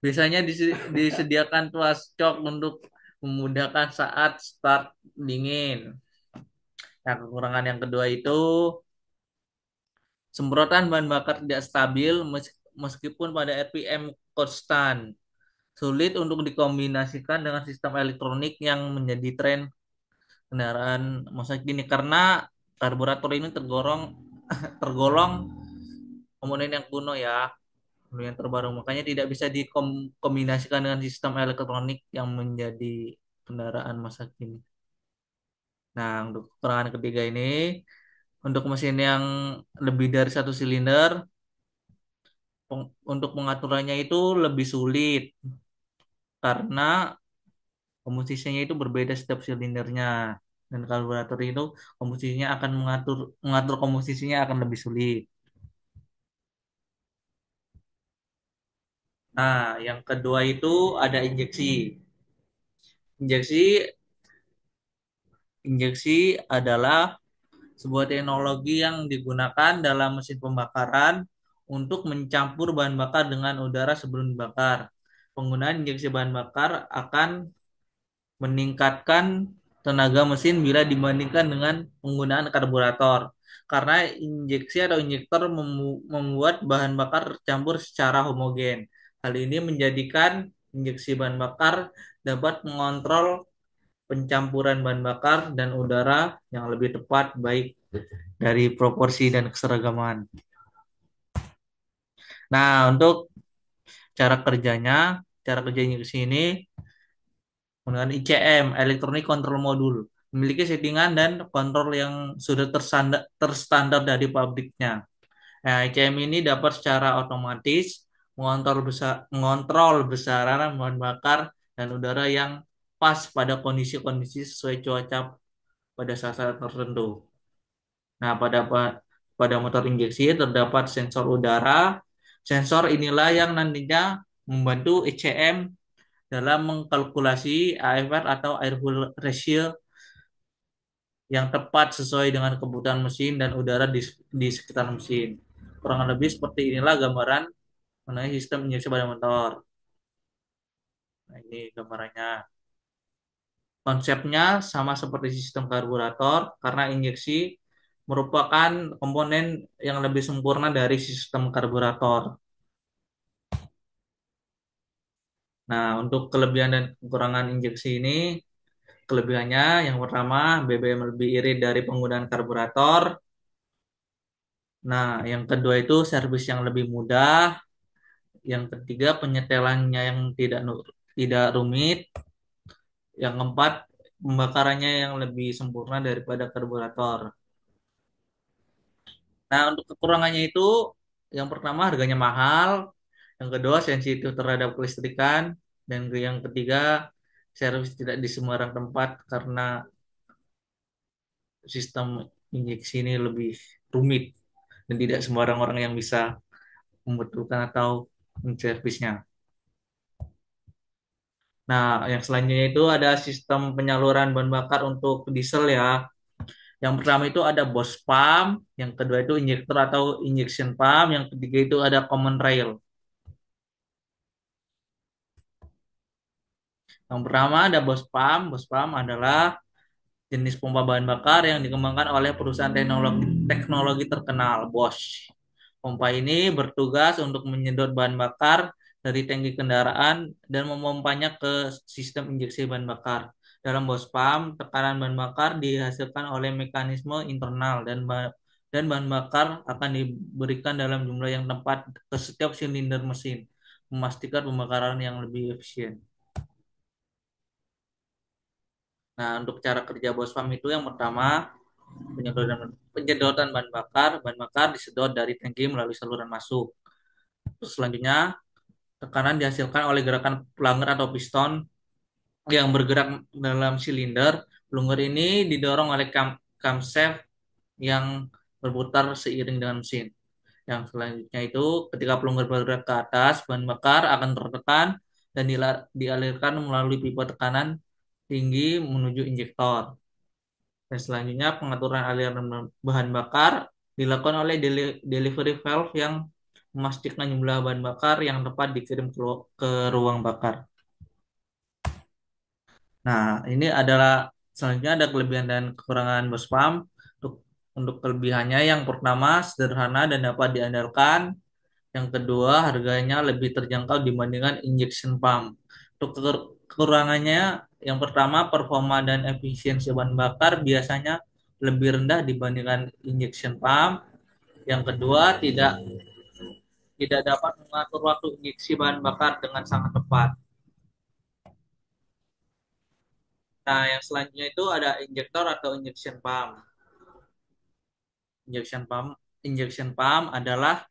Speaker 1: Biasanya disediakan tuas cok untuk memudahkan saat start dingin. Nah, kekurangan yang kedua itu semprotan bahan bakar tidak stabil meskipun pada RPM konstan. Sulit untuk dikombinasikan dengan sistem elektronik yang menjadi tren kendaraan masa kini karena karburator ini tergolong komponen yang kuno ya, yang terbaru. Makanya tidak bisa dikombinasikan dengan sistem elektronik yang menjadi kendaraan masa kini. Nah, untuk kekurangan ketiga ini, untuk mesin yang lebih dari satu silinder, untuk pengaturannya itu lebih sulit karena komposisinya itu berbeda setiap silindernya. Dan karburator itu komposisinya akan mengatur mengatur komposisinya akan lebih sulit. Nah, yang kedua itu ada injeksi. Injeksi injeksi adalah sebuah teknologi yang digunakan dalam mesin pembakaran untuk mencampur bahan bakar dengan udara sebelum dibakar. Penggunaan injeksi bahan bakar akan meningkatkan tenaga mesin bila dibandingkan dengan penggunaan karburator. Karena injeksi atau injektor membuat bahan bakar tercampur secara homogen. Hal ini menjadikan injeksi bahan bakar dapat mengontrol pencampuran bahan bakar dan udara yang lebih tepat baik dari proporsi dan keseragaman. Nah, untuk cara kerja injeksi ini menggunakan ICM, Electronic Control Module, memiliki settingan dan kontrol yang sudah terstandar dari pabriknya. Nah, ICM ini dapat secara otomatis mengontrol besaran bahan bakar dan udara yang pas pada kondisi-kondisi sesuai cuaca pada saat-saat tertentu. Nah, pada motor injeksi terdapat sensor udara. Sensor inilah yang nantinya membantu ICM dalam mengkalkulasi AFR atau air fuel ratio yang tepat sesuai dengan kebutuhan mesin dan udara di sekitar mesin. Kurang lebih seperti inilah gambaran mengenai sistem injeksi pada motor. Nah, ini gambarannya. Konsepnya sama seperti sistem karburator karena injeksi merupakan komponen yang lebih sempurna dari sistem karburator. Nah, untuk kelebihan dan kekurangan injeksi ini, kelebihannya yang pertama BBM lebih irit dari penggunaan karburator. Nah, yang kedua itu servis yang lebih mudah. Yang ketiga penyetelannya yang tidak rumit. Yang keempat pembakarannya yang lebih sempurna daripada karburator. Nah, untuk kekurangannya itu yang pertama harganya mahal, yang kedua sensitif terhadap kelistrikan, dan yang ketiga servis tidak di sembarang tempat karena sistem injeksi ini lebih rumit dan tidak sembarang orang yang bisa membetulkan atau menservisnya. Nah, yang selanjutnya itu ada sistem penyaluran bahan bakar untuk diesel ya. Yang pertama itu ada Bosch pump, yang kedua itu injektor atau injection pump, yang ketiga itu ada common rail. Yang pertama ada Bosch pump. Bosch pump adalah jenis pompa bahan bakar yang dikembangkan oleh perusahaan teknologi terkenal Bosch. Pompa ini bertugas untuk menyedot bahan bakar dari tangki kendaraan dan memompanya ke sistem injeksi bahan bakar. Dalam bos pump, tekanan bahan bakar dihasilkan oleh mekanisme internal dan bahan bakar akan diberikan dalam jumlah yang tepat ke setiap silinder mesin, memastikan pembakaran yang lebih efisien. Nah, untuk cara kerja bos pump itu yang pertama, penyedotan bahan bakar disedot dari tangki melalui saluran masuk. Terus selanjutnya, tekanan dihasilkan oleh gerakan plunger atau piston yang bergerak dalam silinder. Plunger ini didorong oleh camshaft yang berputar seiring dengan mesin. Yang selanjutnya itu ketika plunger bergerak ke atas, bahan bakar akan tertekan dan dialirkan melalui pipa tekanan tinggi menuju injektor. Dan selanjutnya pengaturan aliran bahan bakar dilakukan oleh delivery valve yang memastikan jumlah bahan bakar yang tepat dikirim ke ruang bakar. Nah, ini adalah selanjutnya ada kelebihan dan kekurangan bus pump. Untuk kelebihannya yang pertama sederhana dan dapat diandalkan. Yang kedua harganya lebih terjangkau dibandingkan injection pump. Untuk kekurangannya yang pertama performa dan efisiensi bahan bakar biasanya lebih rendah dibandingkan injection pump. Yang kedua tidak dapat mengatur waktu injeksi bahan bakar dengan sangat tepat. Nah, yang selanjutnya itu ada injektor atau injection pump. Injection pump, injection pump adalah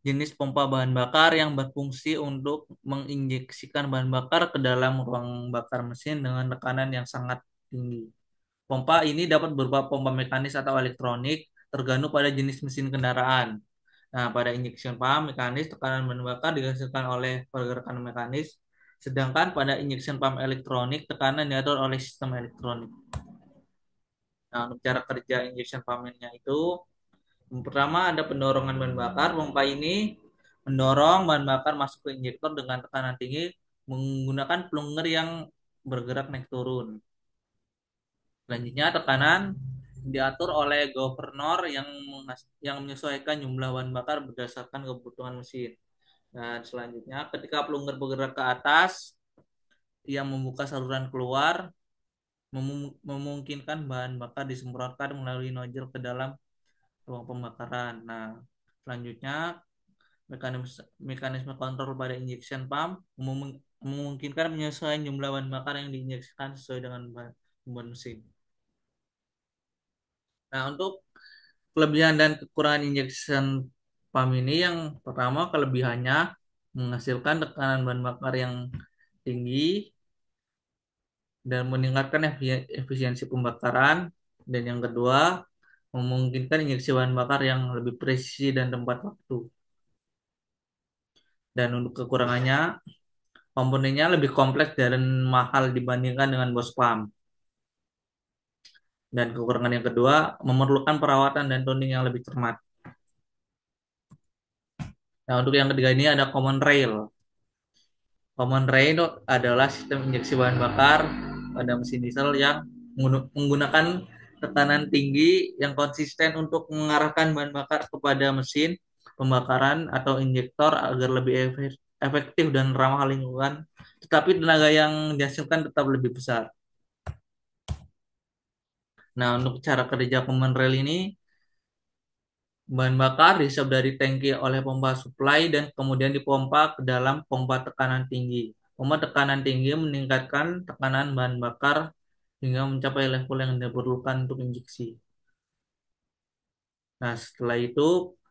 Speaker 1: jenis pompa bahan bakar yang berfungsi untuk menginjeksikan bahan bakar ke dalam ruang bakar mesin dengan tekanan yang sangat tinggi. Pompa ini dapat berupa pompa mekanis atau elektronik, tergantung pada jenis mesin kendaraan. Nah, pada injection pump mekanis, tekanan bahan bakar dihasilkan oleh pergerakan mekanis, sedangkan pada injection pump elektronik, tekanan diatur oleh sistem elektronik. Nah, untuk cara kerja injection pumpnya itu, yang pertama ada pendorongan bahan bakar. Pompa ini mendorong bahan bakar masuk ke injektor dengan tekanan tinggi menggunakan plunger yang bergerak naik turun. Selanjutnya tekanan diatur oleh governor yang menyesuaikan jumlah bahan bakar berdasarkan kebutuhan mesin. Dan selanjutnya ketika plunger bergerak ke atas, ia membuka saluran keluar, memungkinkan bahan bakar disemprotkan melalui nozzle ke dalam ruang pembakaran. Nah, selanjutnya mekanisme kontrol pada injection pump memungkinkan penyesuaian jumlah bahan bakar yang diinjeksikan sesuai dengan beban mesin. Nah, untuk kelebihan dan kekurangan injection pump ini yang pertama kelebihannya menghasilkan tekanan bahan bakar yang tinggi dan meningkatkan efisiensi pembakaran, dan yang kedua memungkinkan injeksi bahan bakar yang lebih presisi dan tepat waktu. Dan untuk kekurangannya, komponennya lebih kompleks dan mahal dibandingkan dengan bos pump. Dan kekurangan yang kedua, memerlukan perawatan dan tuning yang lebih cermat. Nah, untuk yang ketiga ini ada common rail. Common rail adalah sistem injeksi bahan bakar pada mesin diesel yang menggunakan tekanan tinggi yang konsisten untuk mengarahkan bahan bakar kepada mesin pembakaran atau injektor agar lebih efektif dan ramah lingkungan, tetapi tenaga yang dihasilkan tetap lebih besar. Nah, untuk cara kerja common rail ini, bahan bakar dihisap dari tangki oleh pompa supply dan kemudian dipompa ke dalam pompa tekanan tinggi. Pompa tekanan tinggi meningkatkan tekanan bahan bakar hingga mencapai level yang diperlukan untuk injeksi. Nah,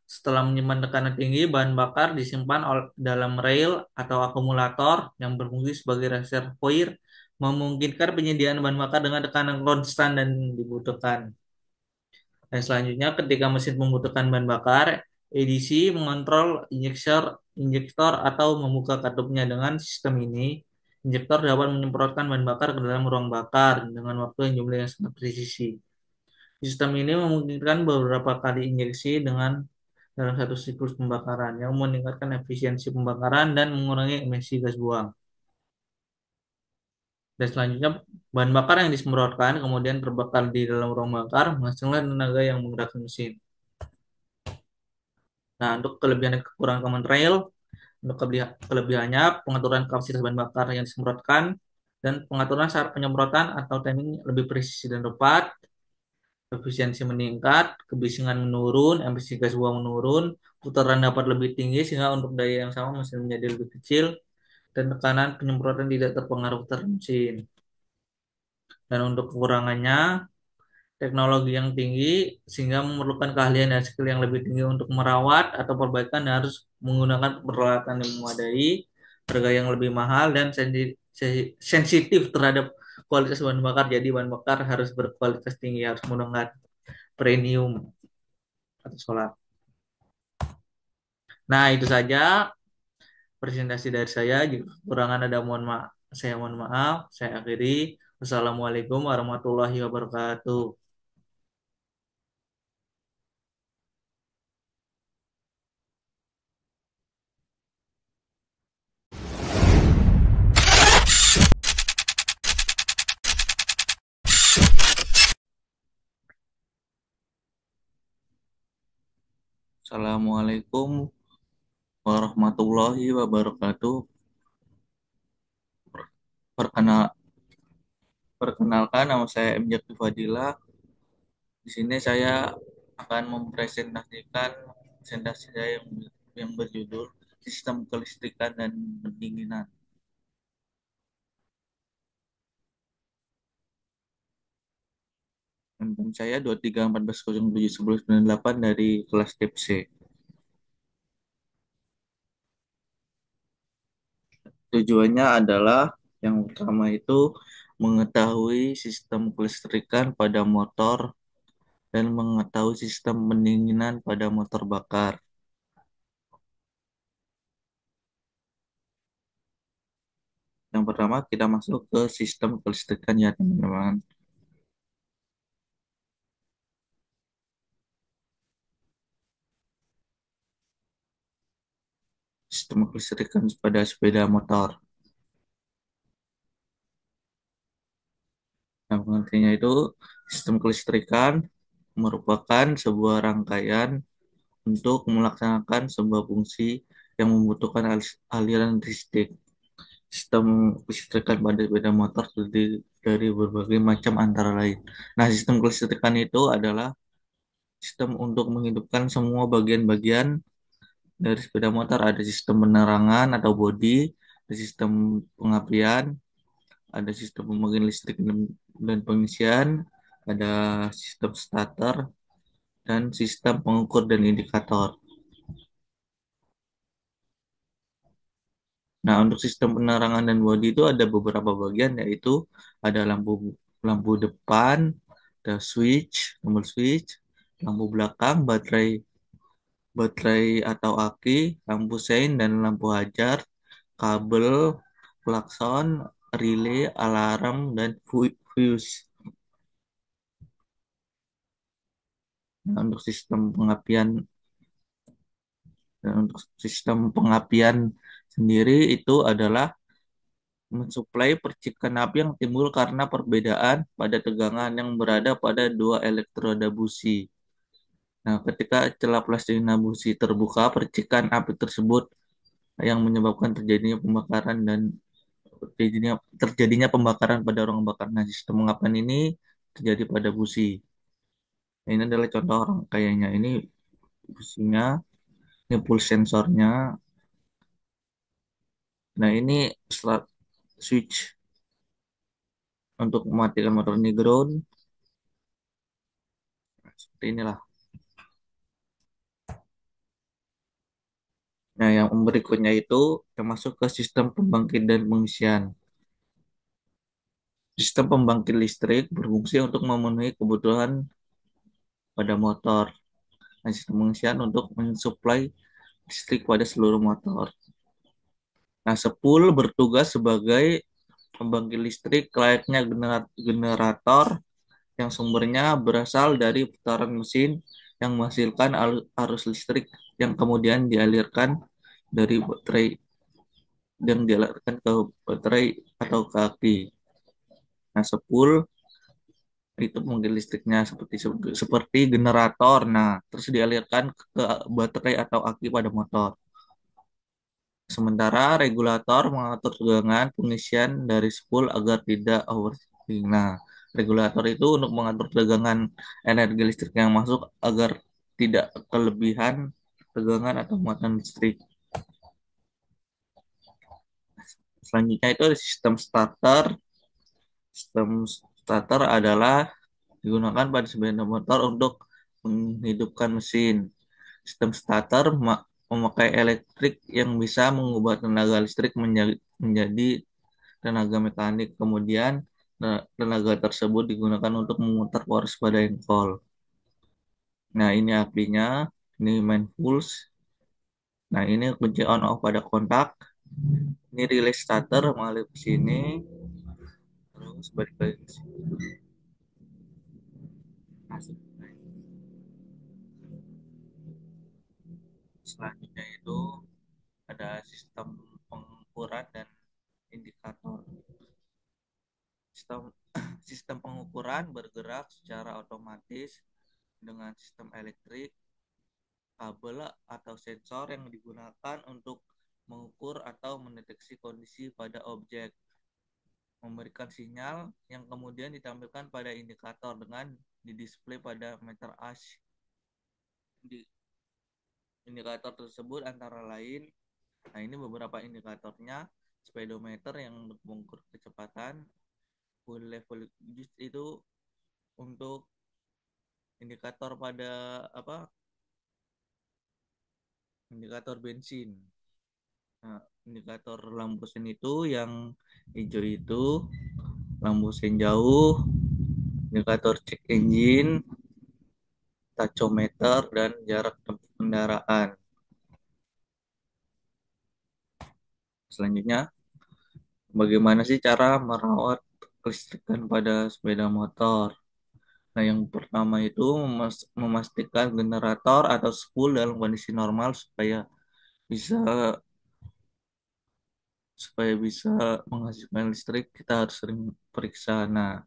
Speaker 1: setelah menyimpan tekanan tinggi, bahan bakar disimpan dalam rail atau akumulator yang berfungsi sebagai reservoir, memungkinkan penyediaan bahan bakar dengan tekanan konstan dan dibutuhkan. Dan selanjutnya, ketika mesin membutuhkan bahan bakar, ADC mengontrol injektor atau membuka katupnya. Dengan sistem ini, injektor dapat menyemprotkan bahan bakar ke dalam ruang bakar dengan waktu yang jumlahnya sangat presisi. Sistem ini memungkinkan beberapa kali injeksi dalam satu siklus pembakaran yang meningkatkan efisiensi pembakaran dan mengurangi emisi gas buang. Dan selanjutnya, bahan bakar yang disemprotkan kemudian terbakar di dalam ruang bakar menghasilkan tenaga yang menggerakkan mesin. Nah, untuk kelebihan dan kekurangan common rail, untuk kelebihannya pengaturan kapasitas bahan bakar yang disemprotkan dan pengaturan saat penyemprotan atau timing lebih presisi dan tepat, efisiensi meningkat, kebisingan menurun, emisi gas buang menurun, putaran dapat lebih tinggi sehingga untuk daya yang sama mesin menjadi lebih kecil, dan tekanan penyemprotan tidak terpengaruh putaran mesin. Dan untuk kekurangannya, teknologi yang tinggi sehingga memerlukan keahlian dan skill yang lebih tinggi untuk merawat atau perbaikan dan harus menggunakan peralatan yang memadai, harga yang lebih mahal dan sensitif terhadap kualitas bahan bakar. Jadi bahan bakar harus berkualitas tinggi, harus menggunakan premium atau solar. Nah, itu saja presentasi dari saya. Jika kekurangan ada mohon maaf, saya mohon maaf. Saya akhiri. Wassalamualaikum warahmatullahi wabarakatuh. Assalamualaikum warahmatullahi wabarakatuh. Perkenal, perkenalkan nama saya M. Jaki Fadila. Di sini saya akan mempresentasikan presentasi saya yang berjudul Sistem Kelistrikan dan Pendinginan. Handphone saya 2314071198 dari kelas TIP C. Tujuannya adalah yang pertama itu mengetahui sistem kelistrikan pada motor dan mengetahui sistem pendinginan pada motor bakar. Yang pertama kita masuk ke sistem kelistrikan ya teman-teman. Sistem kelistrikan pada sepeda motor. Yang pengertiannya itu sistem kelistrikan merupakan sebuah rangkaian untuk melaksanakan sebuah fungsi yang membutuhkan aliran listrik. Sistem kelistrikan pada sepeda motor terdiri dari berbagai macam antara lain. Nah, sistem kelistrikan itu adalah sistem untuk menghidupkan semua bagian-bagian dari sepeda motor. Ada sistem penerangan atau bodi, ada sistem pengapian, ada sistem pembangkit listrik dan pengisian, ada sistem starter, dan sistem pengukur dan indikator. Nah, untuk sistem penerangan dan bodi itu ada beberapa bagian, yaitu ada lampu lampu depan, ada switch, tombol switch, lampu belakang, baterai baterai atau aki, lampu sein dan lampu hajar, kabel, klakson, relay, alarm, dan fuse. Nah, untuk sistem pengapian sendiri itu adalah mensuplai percikan api yang timbul karena perbedaan pada tegangan yang berada pada dua elektroda busi. Nah, ketika celah plastik busi terbuka, percikan api tersebut yang menyebabkan terjadinya pembakaran pada ruang bakar. Nah, sistem pengapian ini terjadi pada busi. Nah, ini adalah contoh rangkaiannya. Ini businya, ini pulse sensornya. Nah, ini switch untuk mematikan motor ini ground. Nah, seperti inilah. Nah, yang berikutnya itu kita masuk ke sistem pembangkit dan pengisian. Sistem pembangkit listrik berfungsi untuk memenuhi kebutuhan pada motor. Nah, sistem pengisian untuk mensuplai listrik pada seluruh motor. Nah, spool bertugas sebagai pembangkit listrik layaknya generator yang sumbernya berasal dari putaran mesin yang menghasilkan arus listrik yang kemudian dari baterai dialirkan ke baterai atau ke aki. Nah, spool itu mungkin listriknya seperti seperti generator. Nah, terus dialirkan ke baterai atau aki pada motor. Sementara regulator mengatur tegangan pengisian dari spool agar tidak overheating. Nah, regulator itu untuk mengatur tegangan energi listrik yang masuk agar tidak kelebihan tegangan atau muatan listrik. Selanjutnya itu ada sistem starter. Sistem starter adalah digunakan pada sepeda motor untuk menghidupkan mesin. Sistem starter memakai elektrik yang bisa mengubah tenaga listrik menjadi tenaga mekanik. Kemudian tenaga tersebut digunakan untuk memutar poros pada engkol. Nah, ini apinya, ini main pulse. Nah, ini kunci on off pada kontak. Ini relay starter mengalir ke sini, terus balik lagi ke sini. Selanjutnya itu ada sistem pengukuran dan indikator. Sistem sistem pengukuran bergerak secara otomatis dengan sistem elektrik, kabel atau sensor yang digunakan untuk mengukur atau mendeteksi kondisi pada objek, memberikan sinyal yang kemudian ditampilkan pada indikator dengan didisplay pada meter ash. Di indikator tersebut antara lain, nah ini beberapa indikatornya, speedometer yang mengukur kecepatan, full level gauge itu untuk indikator pada apa? Indikator bensin. Nah, indikator lampu sen itu yang hijau itu lampu sen jauh, indikator cek engine, tachometer, dan jarak tempuh kendaraan. Selanjutnya, bagaimana sih cara merawat kelistrikan pada sepeda motor? Nah, yang pertama itu memastikan generator atau spool dalam kondisi normal bisa supaya bisa menghasilkan listrik, kita harus sering periksa. Nah,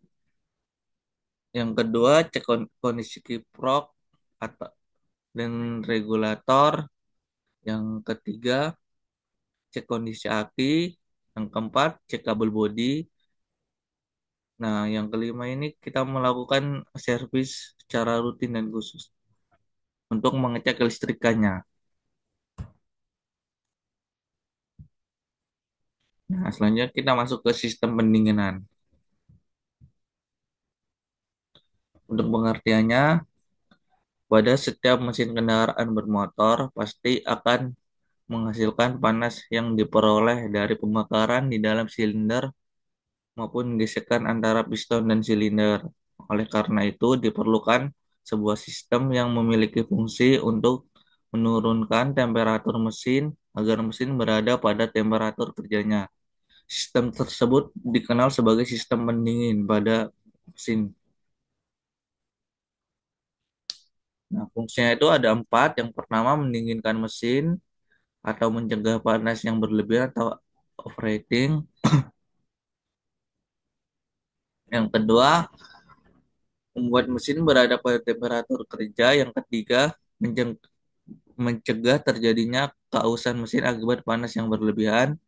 Speaker 1: yang kedua, cek kondisi kiprok atau dan regulator. Yang ketiga, cek kondisi aki. Yang keempat, cek kabel bodi. Nah, yang kelima ini kita melakukan servis secara rutin dan khusus untuk mengecek kelistrikannya. Nah, selanjutnya kita masuk ke sistem pendinginan. Untuk pengertiannya, pada setiap mesin kendaraan bermotor pasti akan menghasilkan panas yang diperoleh dari pembakaran di dalam silinder maupun gesekan antara piston dan silinder. Oleh karena itu, diperlukan sebuah sistem yang memiliki fungsi untuk menurunkan temperatur mesin agar mesin berada pada temperatur kerjanya. Sistem tersebut dikenal sebagai sistem pendingin pada mesin. Nah, fungsinya itu ada empat. Yang pertama, mendinginkan mesin atau mencegah panas yang berlebihan atau overheating. Yang kedua, membuat mesin berada pada temperatur kerja. Yang ketiga, mencegah terjadinya keausan mesin akibat panas yang berlebihan.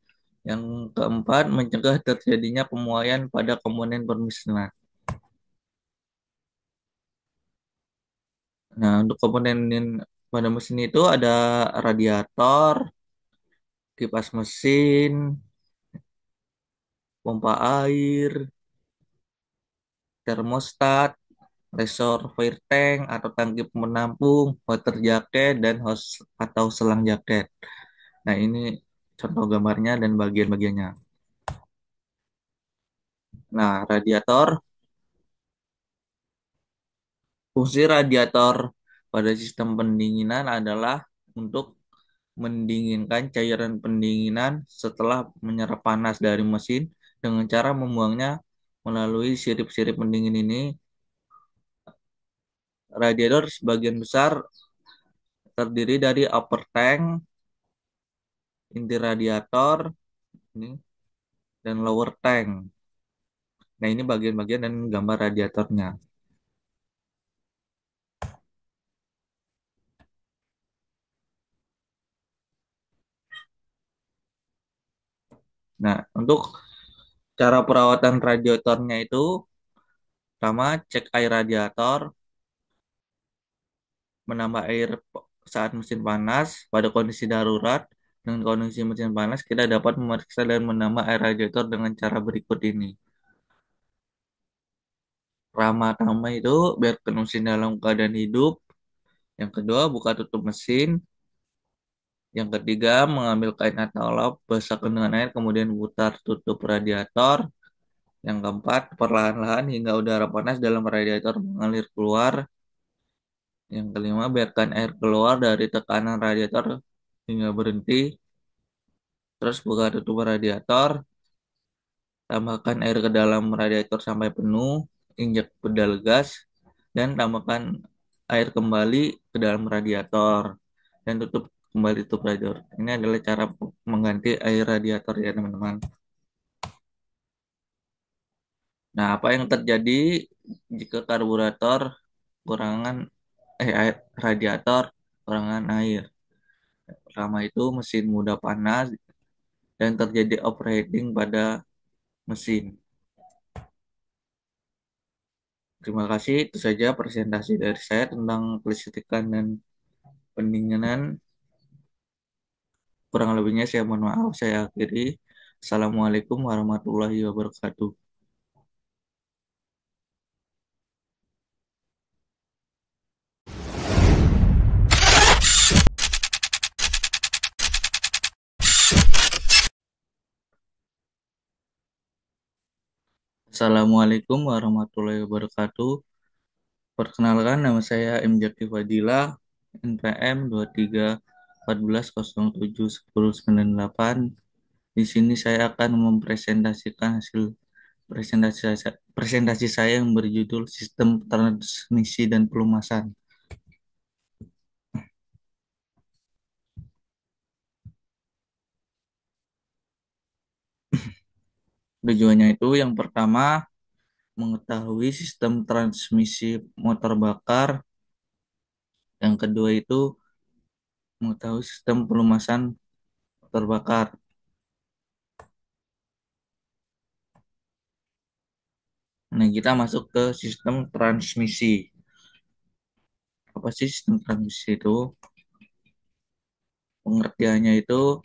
Speaker 1: Yang keempat, mencegah terjadinya pemuaian pada komponen permesinan. Nah, untuk komponen pada mesin itu ada radiator, kipas mesin, pompa air, termostat, reservoir tank atau tangki penampung, water jacket, dan hose atau selang jaket. Nah, ini contoh gambarnya dan bagian-bagiannya. Nah, fungsi radiator pada sistem pendinginan adalah untuk mendinginkan cairan pendinginan setelah menyerap panas dari mesin dengan cara membuangnya melalui sirip-sirip pendingin ini. Radiator sebagian besar terdiri dari upper tank, inti radiator, ini, dan lower tank. Nah, ini bagian-bagian dan gambar radiatornya. Nah, untuk cara perawatan radiatornya itu, pertama cek air radiator, menambah air saat mesin panas. Pada kondisi darurat, dengan kondisi mesin panas, kita dapat memeriksa dan menambah air radiator dengan cara berikut ini. Pertama-tama itu biarkan mesin dalam keadaan hidup. Yang kedua, buka tutup mesin. Yang ketiga, mengambil kain atau lap, basahkan dengan air, kemudian putar tutup radiator. Yang keempat, perlahan-lahan hingga udara panas dalam radiator mengalir keluar. Yang kelima, biarkan air keluar dari tekanan radiator hingga berhenti. Terus buka tutup radiator, tambahkan air ke dalam radiator sampai penuh, injak pedal gas, dan tambahkan air kembali ke dalam radiator. Dan tutup kembali tutup radiator. Ini adalah cara mengganti air radiator ya teman-teman. Nah, apa yang terjadi jika karburator kurangan air radiator kurangan air? Pertama itu mesin mudah panas dan terjadi overheating pada mesin. Terima kasih, itu saja presentasi dari saya tentang kelistrikan dan pendinginan. Kurang lebihnya saya mohon maaf, saya akhiri. Assalamualaikum warahmatullahi wabarakatuh. Assalamualaikum warahmatullahi wabarakatuh. Perkenalkan, nama saya M. Jaki Fadila, NPM 23 14 07 10 98. Di sini saya akan mempresentasikan hasil presentasi saya yang berjudul Sistem Transmisi dan Pelumasan. Tujuannya itu yang pertama mengetahui sistem transmisi motor bakar, yang kedua itu mengetahui sistem pelumasan motor bakar. Nah, kita masuk ke sistem transmisi. Apa sih sistem transmisi itu? Pengertiannya itu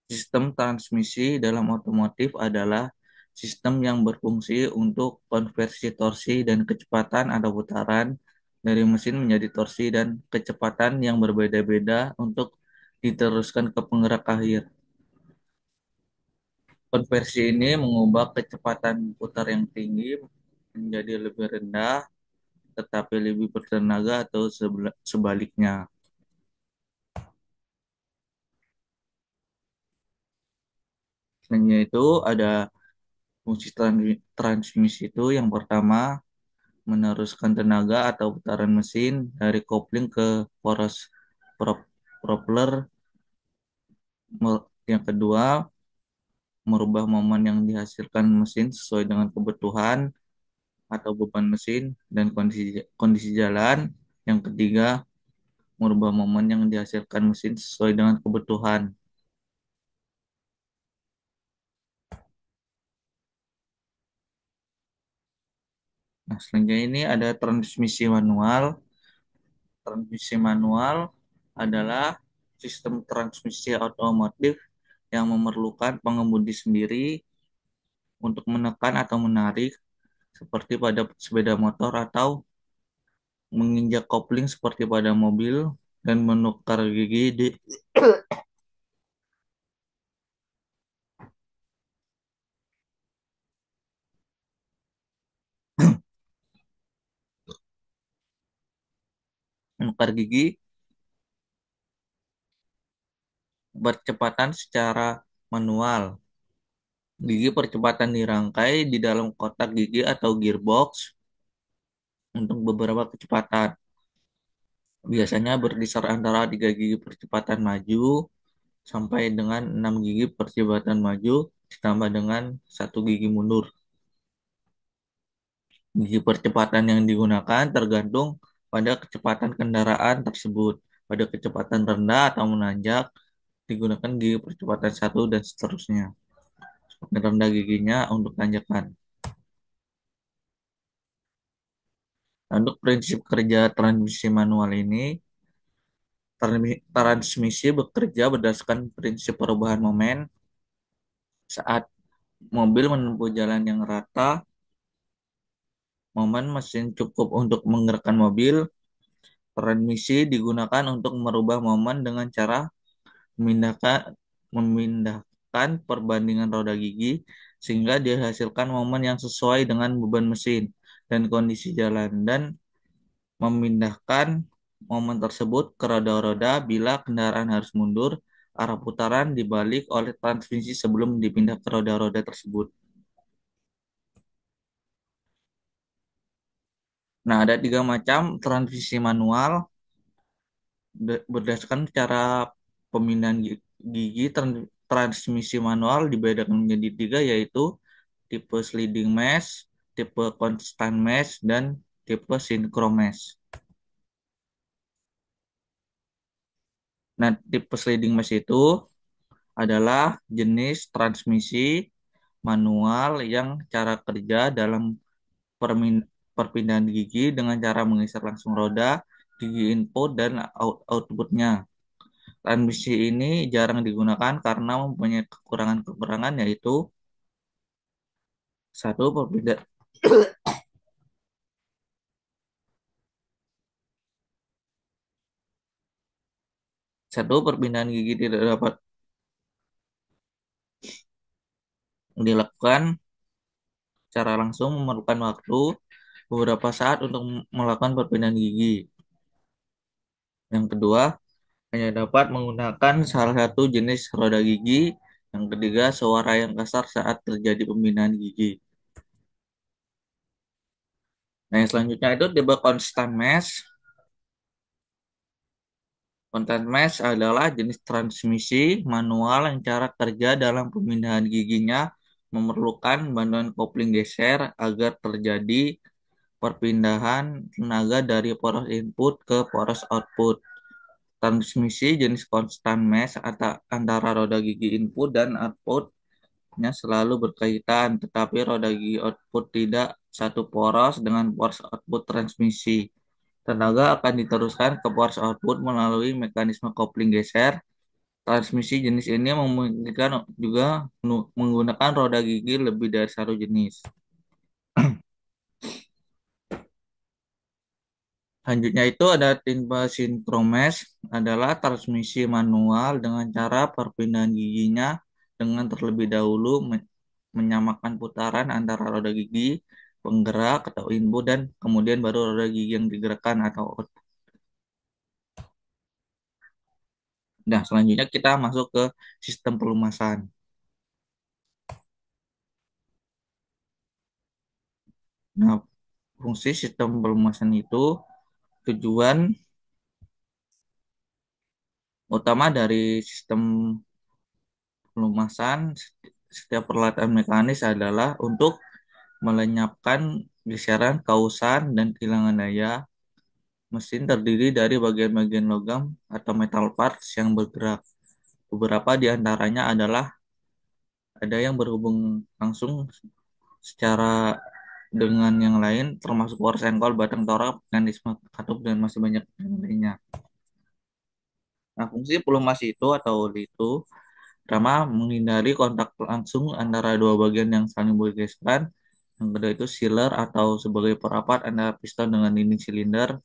Speaker 1: sistem transmisi dalam otomotif adalah sistem yang berfungsi untuk konversi torsi dan kecepatan atau putaran dari mesin menjadi torsi dan kecepatan yang berbeda-beda untuk diteruskan ke penggerak akhir. Konversi ini mengubah kecepatan putar yang tinggi menjadi lebih rendah tetapi lebih bertenaga atau sebaliknya. Selanjutnya itu ada fungsi transmisi itu yang pertama meneruskan tenaga atau putaran mesin dari kopling ke poros propeller. Yang kedua, merubah momen yang dihasilkan mesin sesuai dengan kebutuhan atau beban mesin dan kondisi jalan. Yang ketiga, merubah momen yang dihasilkan mesin sesuai dengan kebutuhan. Nah, selanjutnya ini ada transmisi manual. Transmisi manual adalah sistem transmisi otomotif yang memerlukan pengemudi sendiri untuk menekan atau menarik seperti pada sepeda motor atau menginjak kopling seperti pada mobil dan menukar gigi menukar gigi percepatan secara manual. Gigi percepatan dirangkai di dalam kotak gigi atau gearbox untuk beberapa kecepatan. Biasanya berkisar antara 3 gigi percepatan maju sampai dengan 6 gigi percepatan maju ditambah dengan 1 gigi mundur. Gigi percepatan yang digunakan tergantung pada kecepatan kendaraan tersebut. Pada kecepatan rendah atau menanjak, digunakan gigi percepatan satu dan seterusnya. Semakin rendah giginya untuk tanjakan. Nah, untuk prinsip kerja transmisi manual ini, transmisi bekerja berdasarkan prinsip perubahan momen saat mobil menempuh jalan yang rata. Momen mesin cukup untuk menggerakkan mobil. Transmisi digunakan untuk merubah momen dengan cara memindahkan perbandingan roda gigi sehingga dihasilkan momen yang sesuai dengan beban mesin dan kondisi jalan dan memindahkan momen tersebut ke roda-roda bila kendaraan harus mundur, arah putaran dibalik oleh transmisi sebelum dipindah ke roda-roda tersebut. Nah, ada tiga macam transmisi manual berdasarkan cara pemindahan gigi. Transmisi manual dibedakan menjadi tiga, yaitu tipe sliding mesh, tipe constant mesh, dan tipe synchro mesh. Nah, tipe sliding mesh itu adalah jenis transmisi manual yang cara kerja dalam perpindahan gigi dengan cara menggeser langsung roda, gigi input, dan outputnya. Transmisi ini jarang digunakan karena mempunyai kekurangan-kekurangan, yaitu satu, perpindahan gigi tidak dapat dilakukan secara langsung, memerlukan waktu beberapa saat untuk melakukan perpindahan gigi. Yang kedua, hanya dapat menggunakan salah satu jenis roda gigi. Yang ketiga, suara yang kasar saat terjadi pemindahan gigi. Nah, yang selanjutnya itu tipe constant mesh. Constant mesh adalah jenis transmisi manual yang cara kerja dalam pemindahan giginya memerlukan bantuan kopling geser agar terjadi perpindahan tenaga dari poros input ke poros output. Transmisi jenis constant mesh antara roda gigi input dan outputnya selalu berkaitan, tetapi roda gigi output tidak satu poros dengan poros output transmisi. Tenaga akan diteruskan ke poros output melalui mekanisme kopling geser. Transmisi jenis ini memungkinkan juga menggunakan roda gigi lebih dari satu jenis. Selanjutnya itu ada tipe sinkromesh, adalah transmisi manual dengan cara perpindahan giginya dengan terlebih dahulu menyamakan putaran antara roda gigi penggerak atau input dan kemudian baru roda gigi yang digerakkan atau output. Nah, selanjutnya kita masuk ke sistem pelumasan. Nah, fungsi sistem pelumasan itu tujuan utama dari sistem pelumasan setiap peralatan mekanis adalah untuk melenyapkan geseran, kausan, dan kehilangan daya. Mesin terdiri dari bagian-bagian logam atau metal parts yang bergerak. Beberapa di antaranya adalah ada yang berhubung langsung secara dengan yang lain, termasuk power sengkol, batang torak, mekanisme katup, dan masih banyak yang lainnya. Nah, fungsi pelumasi itu atau oli itu pertama menghindari kontak langsung antara dua bagian yang saling bergeseran. Yang kedua itu sealer atau sebagai perapat antara piston dengan dinding silinder.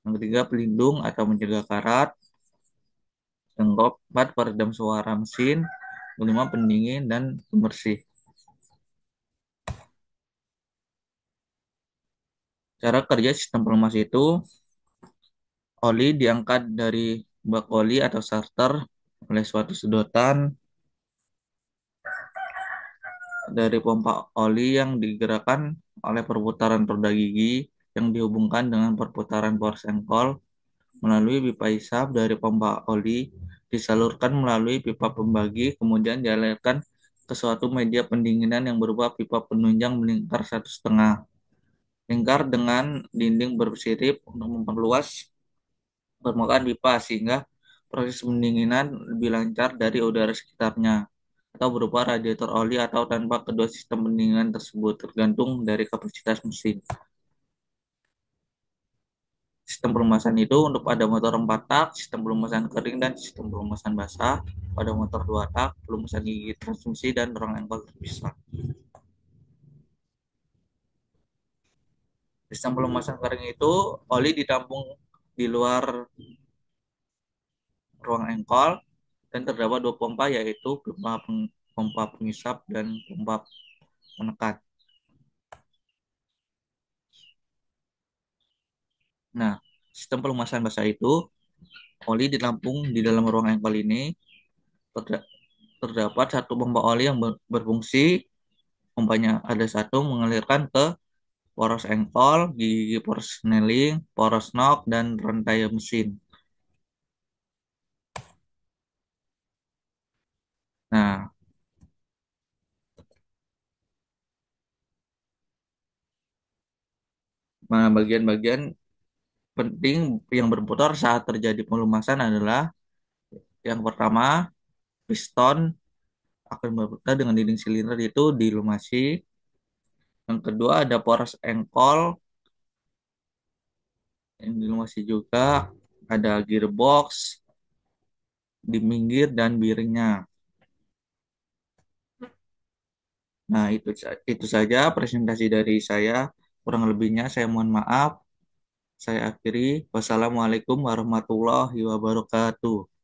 Speaker 1: Yang ketiga pelindung atau mencegah karat. Yang keempat peredam suara mesin. Kelima pendingin dan pembersih. Cara kerja sistem pelumas itu, oli diangkat dari bak oli atau starter oleh suatu sedotan dari pompa oli yang digerakkan oleh perputaran roda gigi yang dihubungkan dengan perputaran bor sengkol melalui pipa isap dari pompa oli, disalurkan melalui pipa pembagi, kemudian dialirkan ke suatu media pendinginan yang berupa pipa penunjang melingkar 1,5 lingkar dengan dinding bersirip untuk memperluas permukaan pipa sehingga proses pendinginan lebih lancar dari udara sekitarnya, atau berupa radiator oli atau tanpa kedua sistem pendinginan tersebut, tergantung dari kapasitas mesin. Sistem pelumasan itu untuk pada motor 4 tak, sistem pelumasan kering dan sistem pelumasan basah. Pada motor 2 tak, pelumasan gigi transmisi dan rong engkol terpisah. Sistem pelumasan kering itu oli ditampung di luar ruang engkol dan terdapat dua pompa, yaitu pompa pengisap dan pompa penekan. Nah, sistem pelumasan basah itu oli ditampung di dalam ruang engkol ini. Terdapat satu pompa oli yang berfungsi. Pompanya ada satu mengalirkan ke poros engkol, gigi poros snelling, poros knock, dan rantai mesin. Nah, bagian-bagian penting yang berputar saat terjadi pelumasan adalah yang pertama, piston akan berputar dengan dinding silinder itu dilumasi. Yang kedua ada poros engkol yang dilumasi juga. Ada gearbox di minggir dan biringnya. Nah, itu saja presentasi dari saya. Kurang lebihnya saya mohon maaf. Saya akhiri. Wassalamualaikum warahmatullahi wabarakatuh.